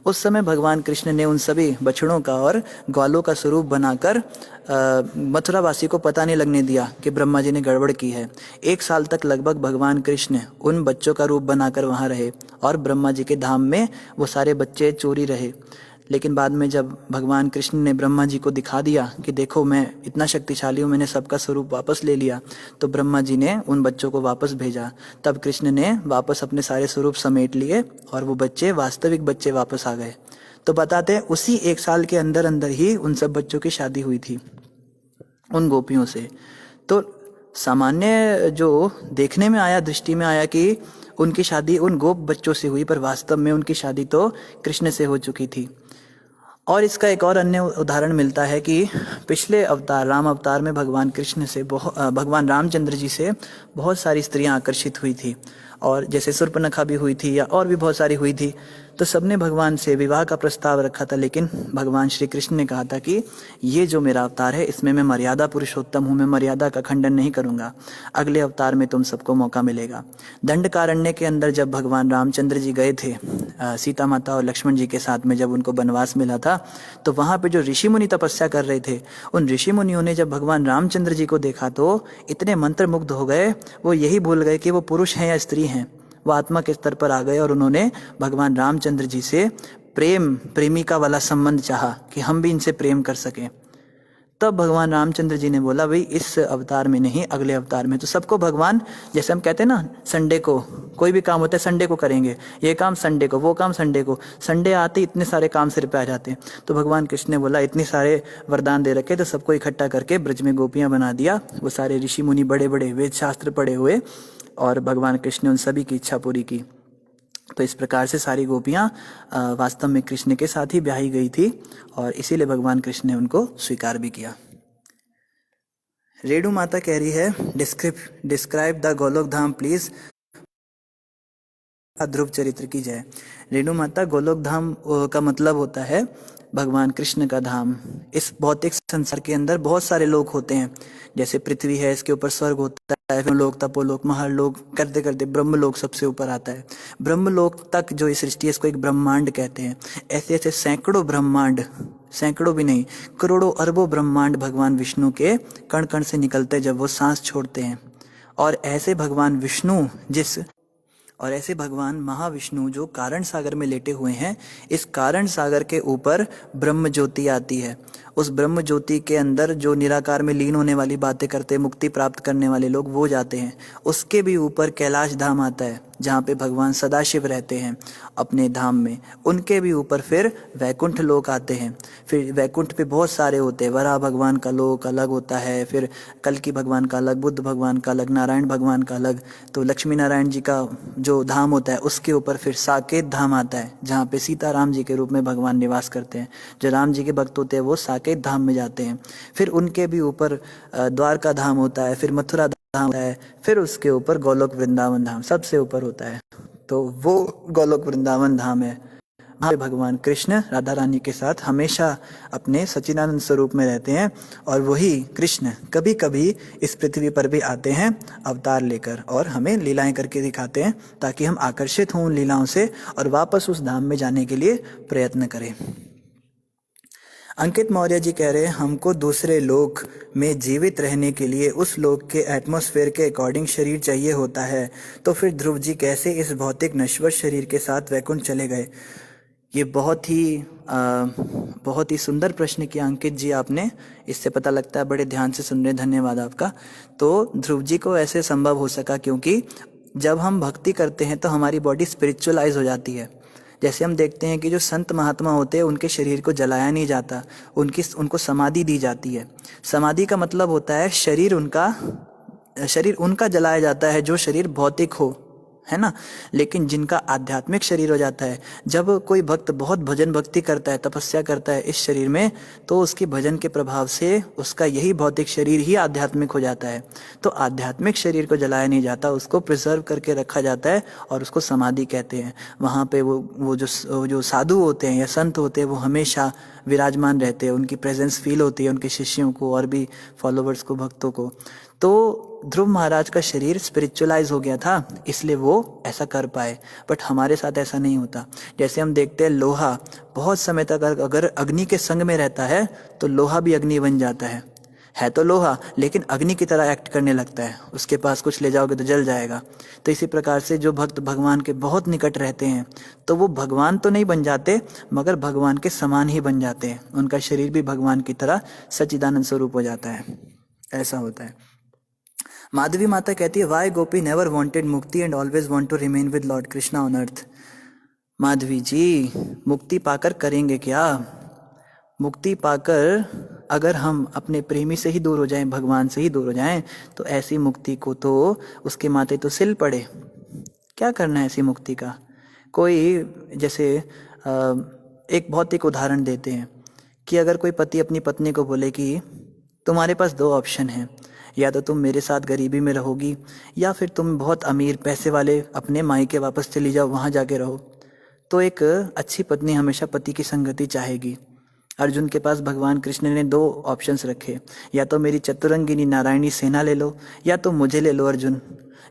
उस समय भगवान कृष्ण ने उन सभी बछड़ों का और ग्वालों का स्वरूप बनाकर मथुरावासी को पता नहीं लगने दिया कि ब्रह्मा जी ने गड़बड़ की है। 1 साल तक लगभग भगवान कृष्ण उन बच्चों का रूप बनाकर वहाँ रहे और ब्रह्मा जी के धाम में वो सारे बच्चे चोरी रहे। लेकिन बाद में जब भगवान कृष्ण ने ब्रह्मा जी को दिखा दिया कि देखो मैं इतना शक्तिशाली हूँ, मैंने सबका स्वरूप वापस ले लिया, तो ब्रह्मा जी ने उन बच्चों को वापस भेजा। तब कृष्ण ने वापस अपने सारे स्वरूप समेट लिए और वो बच्चे वास्तविक बच्चे वापस आ गए। तो बताते हैं उसी 1 साल के अंदर अंदर ही उन सब बच्चों की शादी हुई थी उन गोपियों से। तो सामान्य जो देखने में आया, दृष्टि में आया कि उनकी शादी उन गोप बच्चों से हुई, पर वास्तव में उनकी शादी तो कृष्ण से हो चुकी थी। और इसका एक और अन्य उदाहरण मिलता है कि पिछले अवतार राम अवतार में भगवान कृष्ण से भगवान रामचंद्र जी से बहुत सारी स्त्रियां आकर्षित हुई थी, और जैसे शूर्पणखा भी हुई थी या और भी बहुत सारी हुई थी। तो सबने भगवान से विवाह का प्रस्ताव रखा था, लेकिन भगवान श्री कृष्ण ने कहा था कि ये जो मेरा अवतार है इसमें मैं मर्यादा पुरुषोत्तम हूँ, मैं मर्यादा का खंडन नहीं करूँगा, अगले अवतार में तुम सबको मौका मिलेगा। दंडकारण्य के अंदर जब भगवान रामचंद्र जी गए थे सीता माता और लक्ष्मण जी के साथ में, जब उनको वनवास मिला था, तो वहाँ पे जो ऋषि मुनि तपस्या कर रहे थे, उन ऋषि मुनियों ने जब भगवान रामचंद्र जी को देखा तो इतने मंत्रमुग्ध हो गए, वो यही भूल गए कि वो पुरुष हैं या स्त्री हैं। वो आत्मा के स्तर पर आ गए और उन्होंने भगवान रामचंद्र जी से प्रेमिका वाला संबंध चाहा कि हम भी इनसे प्रेम कर सकें। तब भगवान रामचंद्र जी ने बोला भाई इस अवतार में नहीं, अगले अवतार में। तो सबको भगवान, जैसे हम कहते हैं ना संडे को कोई भी काम होता है संडे को करेंगे, ये काम संडे को, वो काम संडे को, संडे आते इतने सारे काम सिर पे आ जाते हैं। तो भगवान कृष्ण ने बोला इतने सारे वरदान दे रखे, तो सबको इकट्ठा करके ब्रज में गोपियां बना दिया। वो सारे ऋषि मुनि बड़े बड़े वेद शास्त्र पढ़े हुए, और भगवान कृष्ण ने उन सभी की इच्छा पूरी की। तो इस प्रकार से सारी गोपियां वास्तव में कृष्ण के साथ ही ब्याही गई थी, और इसीलिए भगवान कृष्ण ने उनको स्वीकार भी किया। रेणु माता कह रही है describe the Golok Dham please. Dhruv चरित्र की जय। रेणु माता, गोलोक धाम का मतलब होता है भगवान कृष्ण का धाम। इस भौतिक संसार के अंदर बहुत सारे लोक होते हैं, जैसे पृथ्वी है, इसके ऊपर स्वर्ग होता है, फिर लोक, तपोलोक, महालोक, करते करते ब्रह्मलोक सबसे ऊपर आता है। ब्रह्मलोक तक जो ये सृष्टि है इसको एक ब्रह्मांड कहते हैं। ऐसे ऐसे सैकड़ों ब्रह्मांड, सैकड़ों भी नहीं करोड़ों अरबों ब्रह्मांड भगवान विष्णु के कण कण से निकलते जब वो सांस छोड़ते हैं। और ऐसे भगवान महाविष्णु जो कारण सागर में लेटे हुए हैं, इस कारण सागर के ऊपर ब्रह्म ज्योति आती है। उस ब्रह्म ज्योति के अंदर जो निराकार में लीन होने वाली बातें करते, मुक्ति प्राप्त करने वाले लोग वो जाते हैं। उसके भी ऊपर कैलाश धाम आता है, जहाँ पे भगवान सदाशिव रहते हैं अपने धाम में। उनके भी ऊपर फिर वैकुंठ लोक आते हैं। फिर वैकुंठ पे बहुत सारे होते हैं, वराह भगवान का लोक अलग होता है, फिर कल्कि भगवान का अलग, बुद्ध भगवान का अलग, नारायण भगवान का अलग। तो लक्ष्मी नारायण जी का जो धाम होता है उसके ऊपर फिर साकेत धाम आता है, जहाँ पे सीताराम जी के रूप में भगवान निवास करते हैं। जो राम जी के भक्त होते हैं वो साकेत धाम में जाते हैं। फिर उनके भी ऊपर द्वारका धाम होता है, फिर मथुरा धाम होता है, फिर उसके ऊपर गोलोक वृंदावन धाम सबसे ऊपर होता है। तो वो गोलोक वृंदावन धाम है, वहाँ पे भगवान कृष्ण राधा रानी के साथ हमेशा अपने सच्चिदानंद स्वरूप में रहते हैं। और वही कृष्ण कभी कभी इस पृथ्वी पर भी आते हैं अवतार लेकर, और हमें लीलाएं करके दिखाते हैं, ताकि हम आकर्षित हों उन लीलाओं से और वापस उस धाम में जाने के लिए प्रयत्न करें। अंकित मौर्य जी कह रहे हैं हमको दूसरे लोक में जीवित रहने के लिए उस लोक के एटमॉस्फेयर के अकॉर्डिंग शरीर चाहिए होता है, तो फिर ध्रुव जी कैसे इस भौतिक नश्वर शरीर के साथ वैकुंठ चले गए? ये बहुत ही सुंदर प्रश्न किया अंकित जी आपने। इससे पता लगता है बड़े ध्यान से सुन रहे, धन्यवाद आपका। तो ध्रुव जी को ऐसे संभव हो सका क्योंकि जब हम भक्ति करते हैं तो हमारी बॉडी स्पिरिचुअलाइज हो जाती है। जैसे हम देखते हैं कि जो संत महात्मा होते हैं उनके शरीर को जलाया नहीं जाता, उनको समाधि दी जाती है। समाधि का मतलब होता है शरीर उनका जलाया जाता है, जो शरीर भौतिक हो, है ना। लेकिन जिनका आध्यात्मिक शरीर हो जाता है, जब कोई भक्त बहुत भजन भक्ति करता है, तपस्या करता है इस शरीर में, तो उसकी भजन के प्रभाव से उसका यही भौतिक शरीर ही आध्यात्मिक हो जाता है। तो आध्यात्मिक शरीर को जलाया नहीं जाता, उसको प्रिजर्व करके रखा जाता है और उसको समाधि कहते हैं। वहाँ पे वो जो साधु होते हैं या संत होते हैं वो हमेशा विराजमान रहते हैं, उनकी प्रेजेंस फील होती है उनके शिष्यों को और भी फॉलोवर्स को, भक्तों को। तो ध्रुव महाराज का शरीर स्पिरिचुअलाइज हो गया था, इसलिए वो ऐसा कर पाए। बट हमारे साथ ऐसा नहीं होता। जैसे हम देखते हैं लोहा बहुत समय तक अगर अग्नि के संग में रहता है तो लोहा भी अग्नि बन जाता है तो लोहा, लेकिन अग्नि की तरह एक्ट करने लगता है, उसके पास कुछ ले जाओगे तो जल जाएगा। तो इसी प्रकार से जो भक्त भगवान के बहुत निकट रहते हैं तो वो भगवान तो नहीं बन जाते मगर भगवान के समान ही बन जाते हैं, उनका शरीर भी भगवान की तरह सच्चिदानंद स्वरूप हो जाता है। ऐसा होता है। माधवी माता कहती है, why gopi never wanted mukti and always want to remain with lord Krishna on earth. Madhavi ji, मुक्ति पाकर करेंगे क्या? मुक्ति पाकर अगर हम अपने प्रेमी से ही दूर हो जाएं, भगवान से ही दूर हो जाएं, तो ऐसी मुक्ति को तो उसके माथे तो सिल पड़े। क्या करना है ऐसी मुक्ति का? कोई जैसे एक भौतिक उदाहरण देते हैं कि अगर कोई पति अपनी पत्नी को बोले कि तुम्हारे पास दो ऑप्शन हैं, या तो तुम मेरे साथ गरीबी में रहोगी या फिर तुम बहुत अमीर पैसे वाले अपने मायके वापस चली जाओ, वहाँ जाके रहो। तो एक अच्छी पत्नी हमेशा पति की संगति चाहेगी। अर्जुन के पास भगवान कृष्ण ने दो ऑप्शंस रखे, या तो मेरी चतुरंगिनी नारायणी सेना ले लो या तो मुझे ले लो अर्जुन।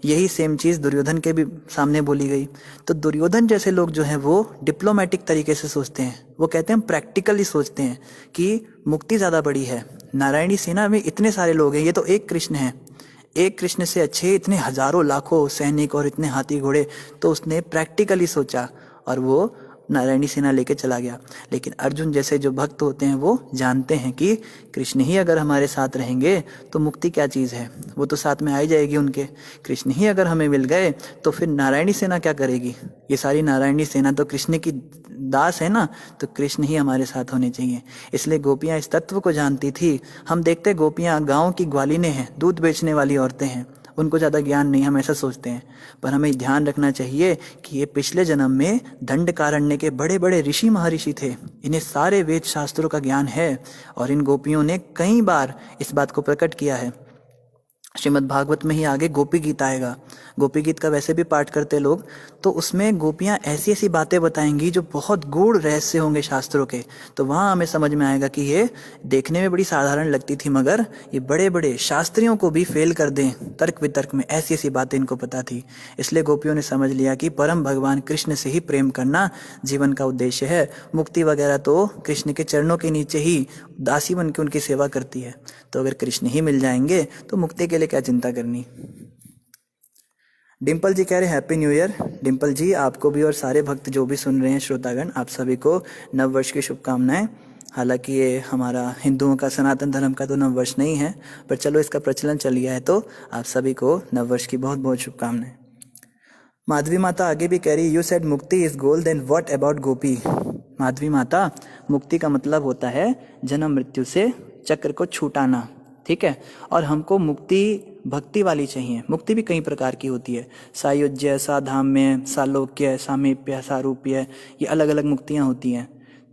यही सेम चीज़ दुर्योधन के भी सामने बोली गई। तो दुर्योधन जैसे लोग जो हैं वो डिप्लोमेटिक तरीके से सोचते हैं, वो कहते हैं हम प्रैक्टिकली सोचते हैं कि मुक्ति ज़्यादा बड़ी है। नारायणी सेना में इतने सारे लोग हैं, ये तो एक कृष्ण है, एक कृष्ण से अच्छे इतने हजारों लाखों सैनिक और इतने हाथी घोड़े। तो उसने प्रैक्टिकली सोचा और वो नारायणी सेना लेके चला गया। लेकिन अर्जुन जैसे जो भक्त होते हैं वो जानते हैं कि कृष्ण ही अगर हमारे साथ रहेंगे तो मुक्ति क्या चीज़ है, वो तो साथ में आ ही जाएगी उनके। कृष्ण ही अगर हमें मिल गए तो फिर नारायणी सेना क्या करेगी? ये सारी नारायणी सेना तो कृष्ण की दास है ना, तो कृष्ण ही हमारे साथ होने चाहिए। इसलिए गोपियाँ इस तत्व को जानती थी। हम देखते गोपियाँ गाँव की ग्वालिनें हैं, दूध बेचने वाली औरतें हैं, उनको ज़्यादा ज्ञान नहीं, हम ऐसा सोचते हैं। पर हमें ध्यान रखना चाहिए कि ये पिछले जन्म में दंडकारण्य के बड़े बड़े ऋषि महर्षि थे, इन्हें सारे वेद शास्त्रों का ज्ञान है। और इन गोपियों ने कई बार इस बात को प्रकट किया है। श्रीमद् भागवत में ही आगे गोपी गीत आएगा, गोपी गीत का वैसे भी पाठ करते लोग, तो उसमें गोपियाँ ऐसी ऐसी बातें बताएंगी जो बहुत गूढ़ रहस्य होंगे शास्त्रों के। तो वहाँ हमें समझ में आएगा कि ये देखने में बड़ी साधारण लगती थी मगर ये बड़े बड़े शास्त्रियों को भी फेल कर दें तर्क वितर्क में, ऐसी ऐसी बातें इनको पता थी। इसलिए गोपियों ने समझ लिया कि परम भगवान कृष्ण से ही प्रेम करना जीवन का उद्देश्य है। मुक्ति वगैरह तो कृष्ण के चरणों के नीचे ही दासी बन के उनकी सेवा करती है। तो अगर कृष्ण ही मिल जाएंगे तो मुक्ति के लिए क्या चिंता करनी। डिम्पल जी कह रहे हैप्पी न्यू ईयर। डिम्पल जी आपको भी और सारे भक्त जो भी सुन रहे हैं श्रोतागण, आप सभी को नव वर्ष की शुभकामनाएं। हालांकि ये हमारा हिंदुओं का सनातन धर्म का तो नव वर्ष नहीं है, पर चलो इसका प्रचलन चल गया है तो आप सभी को नव वर्ष की बहुत बहुत शुभकामनाएं। माधवी माता आगे भी कह रही, you said mukti is goal, then what about gopi? Madhavi माता, मुक्ति का मतलब होता है जन्म मृत्यु से चक्र को छूटाना, ठीक है। और हमको मुक्ति भक्ति वाली चाहिए। मुक्ति भी कई प्रकार की होती है, सायुज्य, साधाम्य, सालोक्य, सामीप्य, सारूप्य, ये अलग अलग मुक्तियाँ होती हैं।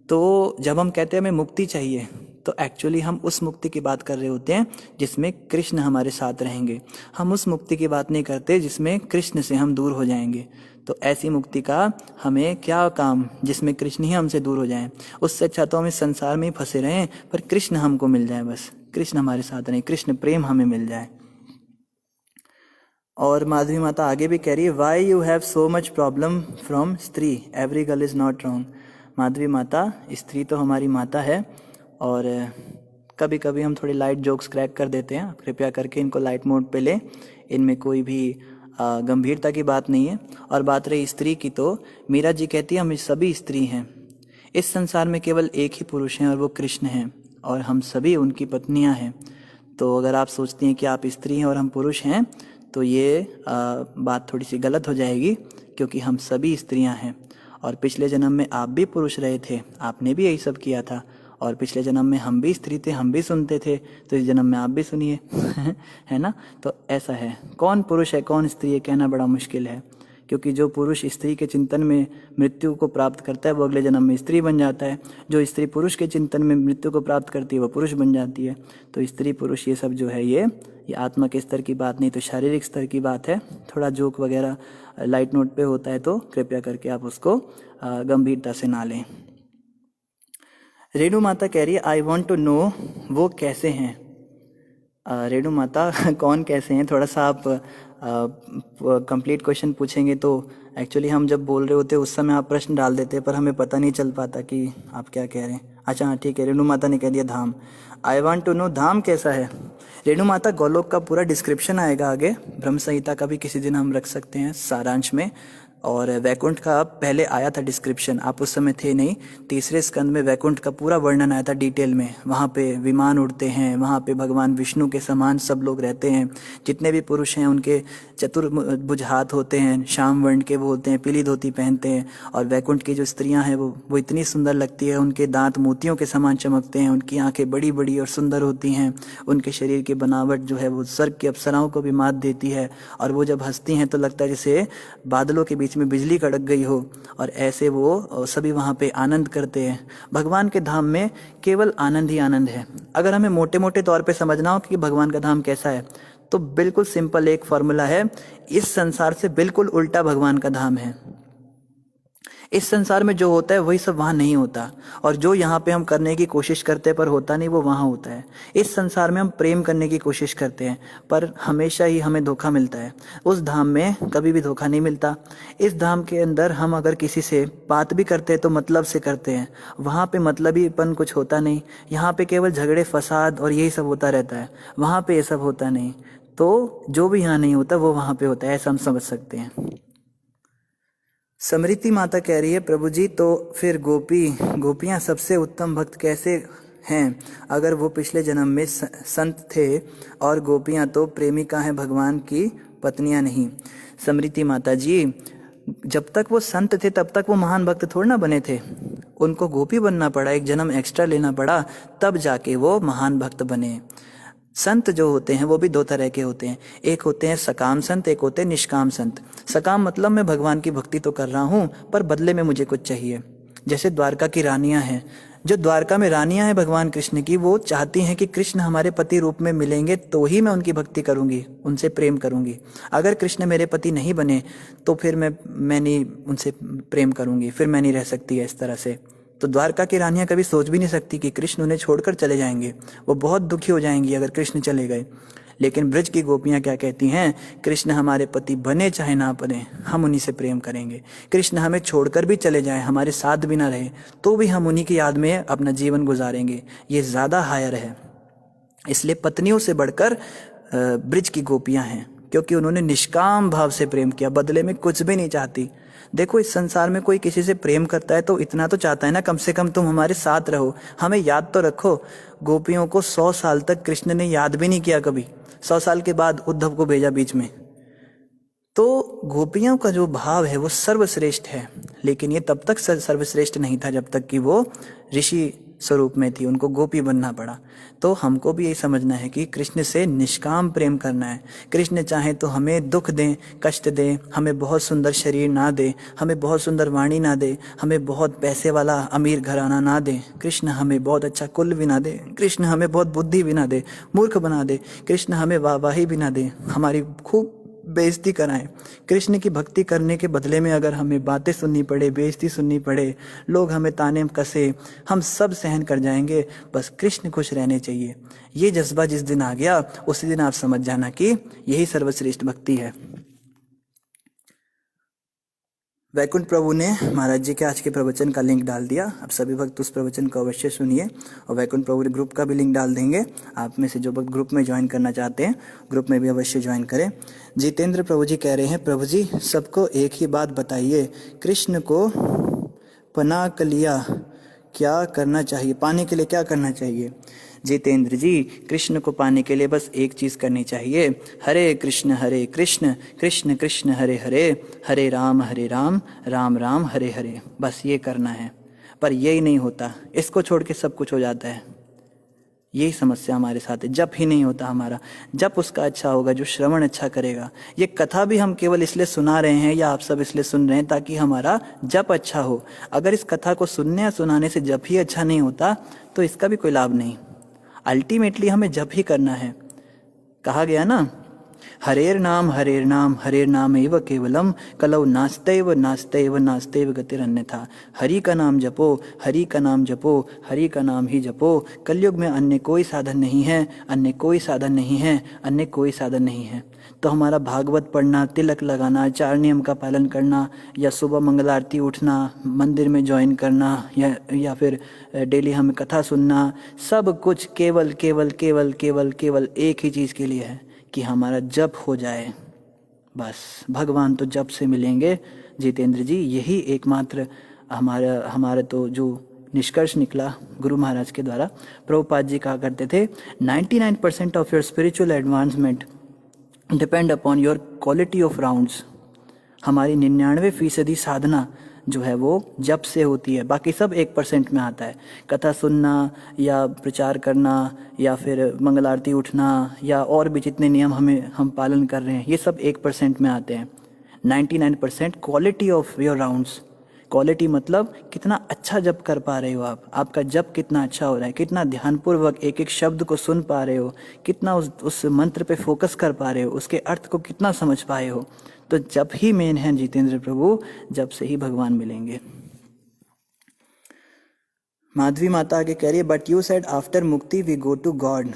तो जब हम कहते हैं हमें मुक्ति चाहिए तो एक्चुअली हम उस मुक्ति की बात कर रहे होते हैं जिसमें कृष्ण हमारे साथ रहेंगे। हम उस मुक्ति की बात नहीं करते जिसमें कृष्ण से हम दूर हो जाएंगे। तो ऐसी मुक्ति का हमें क्या काम जिसमें कृष्ण ही हमसे दूर हो जाएं। उससे अच्छा तो हम इस संसार में ही फंसे रहें पर कृष्ण हमको मिल जाए, बस कृष्ण हमारे साथ रहें, कृष्ण प्रेम हमें मिल जाए। और माधवी माता आगे भी कह रही है, why you have so much problem from stri, every girl is not wrong. Madhavi माता, स्त्री तो हमारी माता है और कभी कभी हम थोड़ी लाइट जोक्स क्रैक कर देते हैं, कृपया करके इनको लाइट मोड पे लें, इनमें कोई भी गंभीरता की बात नहीं है। और बात रही स्त्री की तो मीरा जी कहती है हम सभी स्त्री हैं, इस संसार में केवल एक ही पुरुष हैं और वो कृष्ण हैं और हम सभी उनकी पत्नियां हैं। तो अगर आप सोचती हैं कि आप स्त्री हैं और हम पुरुष हैं तो ये बात थोड़ी सी गलत हो जाएगी, क्योंकि हम सभी स्त्रियां हैं। और पिछले जन्म में आप भी पुरुष रहे थे, आपने भी यही सब किया था। और पिछले जन्म में हम भी स्त्री थे, हम भी सुनते थे, तो इस जन्म में आप भी सुनिए है ना। तो ऐसा है, कौन पुरुष है कौन स्त्री है कहना बड़ा मुश्किल है, क्योंकि जो पुरुष स्त्री के चिंतन में मृत्यु को प्राप्त करता है वो अगले जन्म में स्त्री बन जाता है, जो स्त्री पुरुष के चिंतन में मृत्यु को प्राप्त करती है वो पुरुष बन जाती है। तो स्त्री पुरुष ये सब जो है ये आत्मा के स्तर की बात नहीं, तो शारीरिक स्तर की बात है। थोड़ा जोक वगैरह लाइट नोट पे होता है तो कृपया करके आप उसको गंभीरता से ना लें। रेणु माता कह रही है आई वॉन्ट टू नो वो कैसे हैं। रेणु माता कौन कैसे हैं, थोड़ा सा आप कंप्लीट क्वेश्चन पूछेंगे तो एक्चुअली हम जब बोल रहे होते उस समय आप प्रश्न डाल देते पर हमें पता नहीं चल पाता कि आप क्या कह रहे हैं। अच्छा हाँ ठीक है, रेणु माता ने कह दिया धाम। आई वांट टू नो धाम कैसा है। रेणु माता गोलोक का पूरा डिस्क्रिप्शन आएगा आगे, ब्रह्म संहिता का भी किसी दिन हम रख सकते हैं सारांश में, और वैकुंठ का पहले आया था डिस्क्रिप्शन, आप उस समय थे नहीं। तीसरे स्कंद में वैकुंठ का पूरा वर्णन आया था डिटेल में, वहाँ पे विमान उड़ते हैं, वहाँ पे भगवान विष्णु के समान सब लोग रहते हैं, जितने भी पुरुष हैं उनके चतुर्भुज हाथ होते हैं, श्याम वर्ण के वो होते हैं, पीली धोती पहनते हैं। और वैकुंठ की जो स्त्रियां हैं वो इतनी सुंदर लगती है, उनके दांत मोतियों के समान चमकते हैं, उनकी आंखें बड़ी बड़ी और सुंदर होती हैं, उनके शरीर की बनावट जो है वो स्वर्ग की अप्सराओं को भी मात देती है, और वो जब हंसती हैं तो लगता है जैसे बादलों के बीच में बिजली कड़क गई हो, और ऐसे वो सभी वहाँ पे आनंद करते हैं। भगवान के धाम में केवल आनंद ही आनंद है। अगर हमें मोटे मोटे तौर पे समझना हो कि भगवान का धाम कैसा है तो बिल्कुल सिंपल एक फॉर्मूला है, इस संसार से बिल्कुल उल्टा भगवान का धाम है। इस संसार में जो होता है वही सब वहाँ नहीं होता, और जो यहाँ पे हम करने की कोशिश करते हैं पर होता नहीं वो वहाँ होता है। इस संसार में हम प्रेम करने की कोशिश करते हैं पर हमेशा ही हमें धोखा मिलता है, उस धाम में कभी भी धोखा नहीं मिलता। इस धाम के अंदर हम अगर किसी से बात भी करते हैं तो मतलब से करते हैं, वहाँ पे मतलबीपन कुछ होता नहीं, यहाँ पे केवल झगड़े फसाद और यही सब होता रहता है, वहाँ पे ये सब होता नहीं। तो जो भी यहाँ नहीं होता वो वहाँ पे होता है, ऐसा हम समझ सकते हैं। समृति माता कह रही है प्रभु जी तो फिर गोपियाँ सबसे उत्तम भक्त कैसे हैं, अगर वो पिछले जन्म में संत थे और गोपियाँ तो प्रेमिका हैं, भगवान की पत्नियाँ नहीं। समृति माता जी जब तक वो संत थे तब तक वो महान भक्त थोड़ा ना बने थे, उनको गोपी बनना पड़ा, एक जन्म एक्स्ट्रा लेना पड़ा, तब जाके वो महान भक्त बने। संत जो होते हैं वो भी दो तरह के होते हैं, एक होते हैं सकाम संत, एक होते हैं निष्काम संत। सकाम मतलब मैं भगवान की भक्ति तो कर रहा हूँ पर बदले में मुझे कुछ चाहिए। जैसे द्वारका की रानियां हैं, जो द्वारका में रानियां हैं भगवान कृष्ण की, वो चाहती हैं कि कृष्ण हमारे पति रूप में मिलेंगे तो ही मैं उनकी भक्ति करूंगी, उनसे प्रेम करूंगी। अगर कृष्ण मेरे पति नहीं बने तो फिर मैं नहीं उनसे प्रेम करूंगी, फिर मैं नहीं रह सकती है इस तरह से। तो द्वारका की रानियां कभी सोच भी नहीं सकती कि कृष्ण उन्हें छोड़कर चले जाएंगे, वो बहुत दुखी हो जाएंगी अगर कृष्ण चले गए। लेकिन ब्रज की गोपियां क्या कहती हैं, कृष्ण हमारे पति बने चाहे ना बने हम उन्हीं से प्रेम करेंगे, कृष्ण हमें छोड़कर भी चले जाएं, हमारे साथ भी ना रहे तो भी हम उन्हीं की याद में अपना जीवन गुजारेंगे, ये ज़्यादा हायर है। इसलिए पत्नियों से बढ़कर ब्रज की गोपियां हैं, क्योंकि उन्होंने निष्काम भाव से प्रेम किया, बदले में कुछ भी नहीं चाहती। देखो इस संसार में कोई किसी से प्रेम करता है तो इतना तो चाहता है ना, कम से कम तुम हमारे साथ रहो, हमें याद तो रखो। गोपियों को 100 साल तक कृष्ण ने याद भी नहीं किया कभी, 100 साल के बाद उद्धव को भेजा बीच में। तो गोपियों का जो भाव है वो सर्वश्रेष्ठ है, लेकिन ये तब तक सर्वश्रेष्ठ नहीं था जब तक कि वो ऋषि स्वरूप में थी, उनको गोपी बनना पड़ा। तो हमको भी यही समझना है कि कृष्ण से निष्काम प्रेम करना है। कृष्ण चाहे तो हमें दुख दें, कष्ट दें, हमें बहुत सुंदर शरीर ना दे, हमें बहुत सुंदर वाणी ना दे, हमें बहुत पैसे वाला अमीर घराना ना दे, कृष्ण हमें बहुत अच्छा कुल भी ना दे, कृष्ण हमें बहुत बुद्धि भी ना दे, मूर्ख बना दे, कृष्ण हमें वाहवाही भी ना दे, हमारी खूब बेइज्जती कराएं। कृष्ण की भक्ति करने के बदले में अगर हमें बातें सुननी पड़े, बेइज्जती सुननी पड़े, लोग हमें ताने कसे, हम सब सहन कर जाएंगे, बस कृष्ण खुश रहने चाहिए। ये जज्बा जिस दिन आ गया उसी दिन आप समझ जाना कि यही सर्वश्रेष्ठ भक्ति है। वैकुंठ प्रभु ने महाराज जी के आज के प्रवचन का लिंक डाल दिया, अब सभी भक्त उस प्रवचन को अवश्य सुनिए, और वैकुंठ प्रभु ने ग्रुप का भी लिंक डाल देंगे। आप में से जो भक्त ग्रुप में ज्वाइन करना चाहते हैं ग्रुप में भी अवश्य ज्वाइन करें। जितेंद्र प्रभु जी कह रहे हैं प्रभु जी सबको एक ही बात बताइए, कृष्ण को पना कलिया क्या करना चाहिए, पाने के लिए क्या करना चाहिए। जितेंद्र जी कृष्ण को पाने के लिए बस एक चीज़ करनी चाहिए, हरे कृष्ण कृष्ण कृष्ण हरे हरे, हरे राम राम राम हरे हरे, बस ये करना है। पर यही नहीं होता, इसको छोड़ के सब कुछ हो जाता है। यही समस्या हमारे साथ है, जप ही नहीं होता हमारा। जप उसका अच्छा होगा जो श्रवण अच्छा करेगा। ये कथा भी हम केवल इसलिए सुना रहे हैं या आप सब इसलिए सुन रहे हैं ताकि हमारा जप अच्छा हो। अगर इस कथा को सुनने या सुनाने से जप ही अच्छा नहीं होता तो इसका भी कोई लाभ नहीं। अल्टीमेटली हमें जप ही करना है। कहा गया ना, हरेर नाम एव केवलम कलौ नास्तेव नास्तेव नास्तेव गतिरन्यथा। हरि का नाम जपो, हरि का नाम जपो, हरि का नाम ही जपो। कलयुग में अन्य कोई साधन नहीं है, अन्य कोई साधन नहीं है, अन्य कोई साधन नहीं है। तो हमारा भागवत पढ़ना, तिलक लगाना, 4 नियम का पालन करना, या सुबह मंगल आरती उठना, मंदिर में ज्वाइन करना, या फिर डेली हमें कथा सुनना, सब कुछ केवल केवल केवल केवल केवल एक ही चीज़ के लिए है कि हमारा जप हो जाए। बस भगवान तो जप से मिलेंगे जितेंद्र जी, यही एकमात्र हमारा तो जो निष्कर्ष निकला गुरु महाराज के द्वारा। प्रभुपाद जी कहा करते थे 99% of your spiritual advancement depend upon your quality of rounds. हमारी 99% साधना जो है वो जप से होती है, बाकी सब 1% में आता है। कथा सुनना या प्रचार करना या फिर मंगल आरती उठना या और भी जितने नियम हम पालन कर रहे हैं, ये सब 1% में आते हैं। 99% quality of your rounds. Quality मतलब कितना अच्छा जप कर पा रहे हो आप, आपका जप कितना अच्छा हो रहा है, कितना ध्यानपूर्वक एक एक शब्द को सुन पा रहे हो, कितना उस मंत्र पे फोकस कर पा रहे हो, उसके अर्थ को कितना समझ पाए हो। तो जप ही मेन है जितेंद्र प्रभु, जप से ही भगवान मिलेंगे। माधवी माता आगे कह रही है, but you said after mukti we go to God.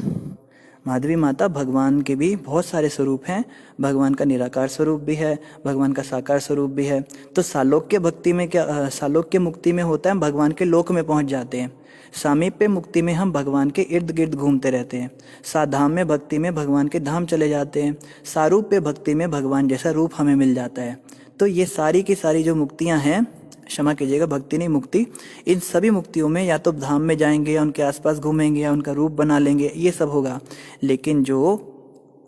Madhavi Mata, भगवान के भी बहुत सारे स्वरूप हैं। भगवान का निराकार स्वरूप भी है, भगवान का साकार स्वरूप भी है। तो सालोक्य भक्ति में क्या, सालोक्य मुक्ति में होता है भगवान के लोक में पहुंच जाते हैं। सामीप्य मुक्ति में हम भगवान के इर्द गिर्द घूमते रहते हैं। साधाम्य भक्ति में भगवान के धाम चले जाते हैं। सारूप्य भक्ति में भगवान जैसा रूप हमें मिल जाता है। तो ये सारी की सारी जो मुक्तियां हैं, क्षमा कीजिएगा, भक्ति नहीं मुक्ति, इन सभी मुक्तियों में या तो धाम में जाएंगे या उनके आसपास घूमेंगे या उनका रूप बना लेंगे, ये सब होगा। लेकिन जो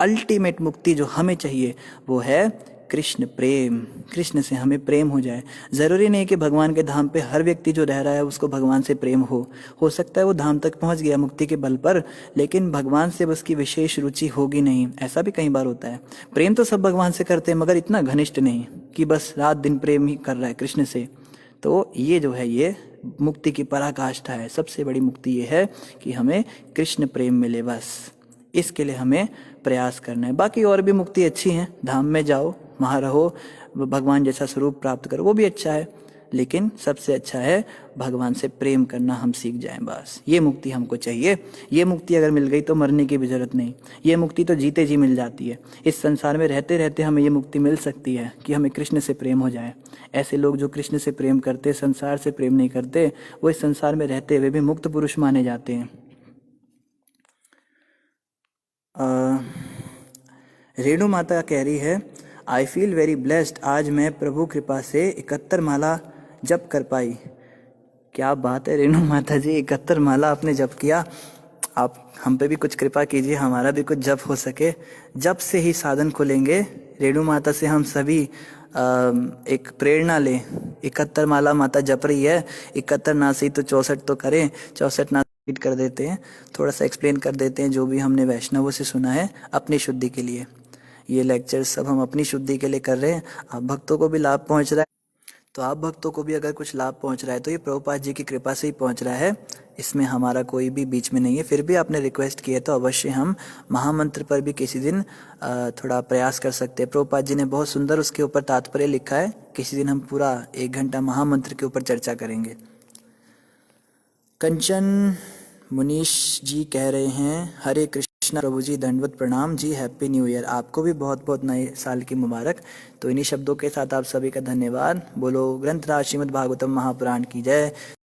अल्टीमेट मुक्ति जो हमें चाहिए वो है कृष्ण प्रेम। कृष्ण से हमें प्रेम हो जाए। ज़रूरी नहीं कि भगवान के धाम पे हर व्यक्ति जो रह रहा है उसको भगवान से प्रेम हो सकता है वो धाम तक पहुंच गया मुक्ति के बल पर, लेकिन भगवान से उसकी विशेष रुचि होगी नहीं। ऐसा भी कई बार होता है। प्रेम तो सब भगवान से करते हैं मगर इतना घनिष्ठ नहीं कि बस रात दिन प्रेम ही कर रहा है कृष्ण से। तो ये जो है ये मुक्ति की पराकाष्ठा है। सबसे बड़ी मुक्ति ये है कि हमें कृष्ण प्रेम मिले, बस इसके लिए हमें प्रयास करना है। बाकी और भी मुक्ति अच्छी हैं, धाम में जाओ, वहाँ रहो, भगवान जैसा स्वरूप प्राप्त करो, वो भी अच्छा है। लेकिन सबसे अच्छा है भगवान से प्रेम करना हम सीख जाएं, बस ये मुक्ति हमको चाहिए। ये मुक्ति अगर मिल गई तो मरने की भी जरूरत नहीं। ये मुक्ति तो जीते जी मिल जाती है। इस संसार में रहते रहते हमें ये मुक्ति मिल सकती है कि हमें कृष्ण से प्रेम हो जाए। ऐसे लोग जो कृष्ण से प्रेम करते, संसार से प्रेम नहीं करते, वो इस संसार में रहते हुए भी मुक्त पुरुष माने जाते हैं। रेणु माता कह रही है, आई फील वेरी ब्लेस्ड, आज मैं प्रभु कृपा से 71 माला जप कर पाई। क्या बात है रेणु माता जी, 71 माला आपने जप किया। आप हम पे भी कुछ कृपा कीजिए, हमारा भी कुछ जप हो सके। जप से ही साधन खुलेंगे। रेणु माता से हम सभी एक प्रेरणा लें। 71 माला माता जप रही है, 71 ना सही तो 64 तो करें। 64 ना कर देते हैं, थोड़ा सा एक्सप्लेन कर देते हैं जो भी हमने वैष्णवों से सुना है अपनी शुद्धि के लिए। ये लेक्चर सब हम अपनी शुद्धि के लिए कर रहे हैं। आप भक्तों को भी लाभ पहुंच रहा है, तो आप भक्तों को भी अगर कुछ लाभ पहुंच रहा है तो ये प्रभुपाद जी की कृपा से ही पहुंच रहा है। इसमें हमारा कोई भी बीच में नहीं है। फिर भी आपने रिक्वेस्ट की है तो अवश्य हम महामंत्र पर भी किसी दिन थोड़ा प्रयास कर सकते हैं। प्रभुपाद जी ने बहुत सुंदर उसके ऊपर तात्पर्य लिखा है। किसी दिन हम पूरा 1 घंटा महामंत्र के ऊपर चर्चा करेंगे। कंचन मुनीश जी कह रहे हैं, हरे कृष्णा प्रभु जी, दंडवत प्रणाम जी, हैप्पी न्यू ईयर। आपको भी बहुत बहुत नए साल की मुबारक। तो इन्हीं शब्दों के साथ आप सभी का धन्यवाद। बोलो ग्रंथराज श्रीमद् भागवतम महापुराण की जय।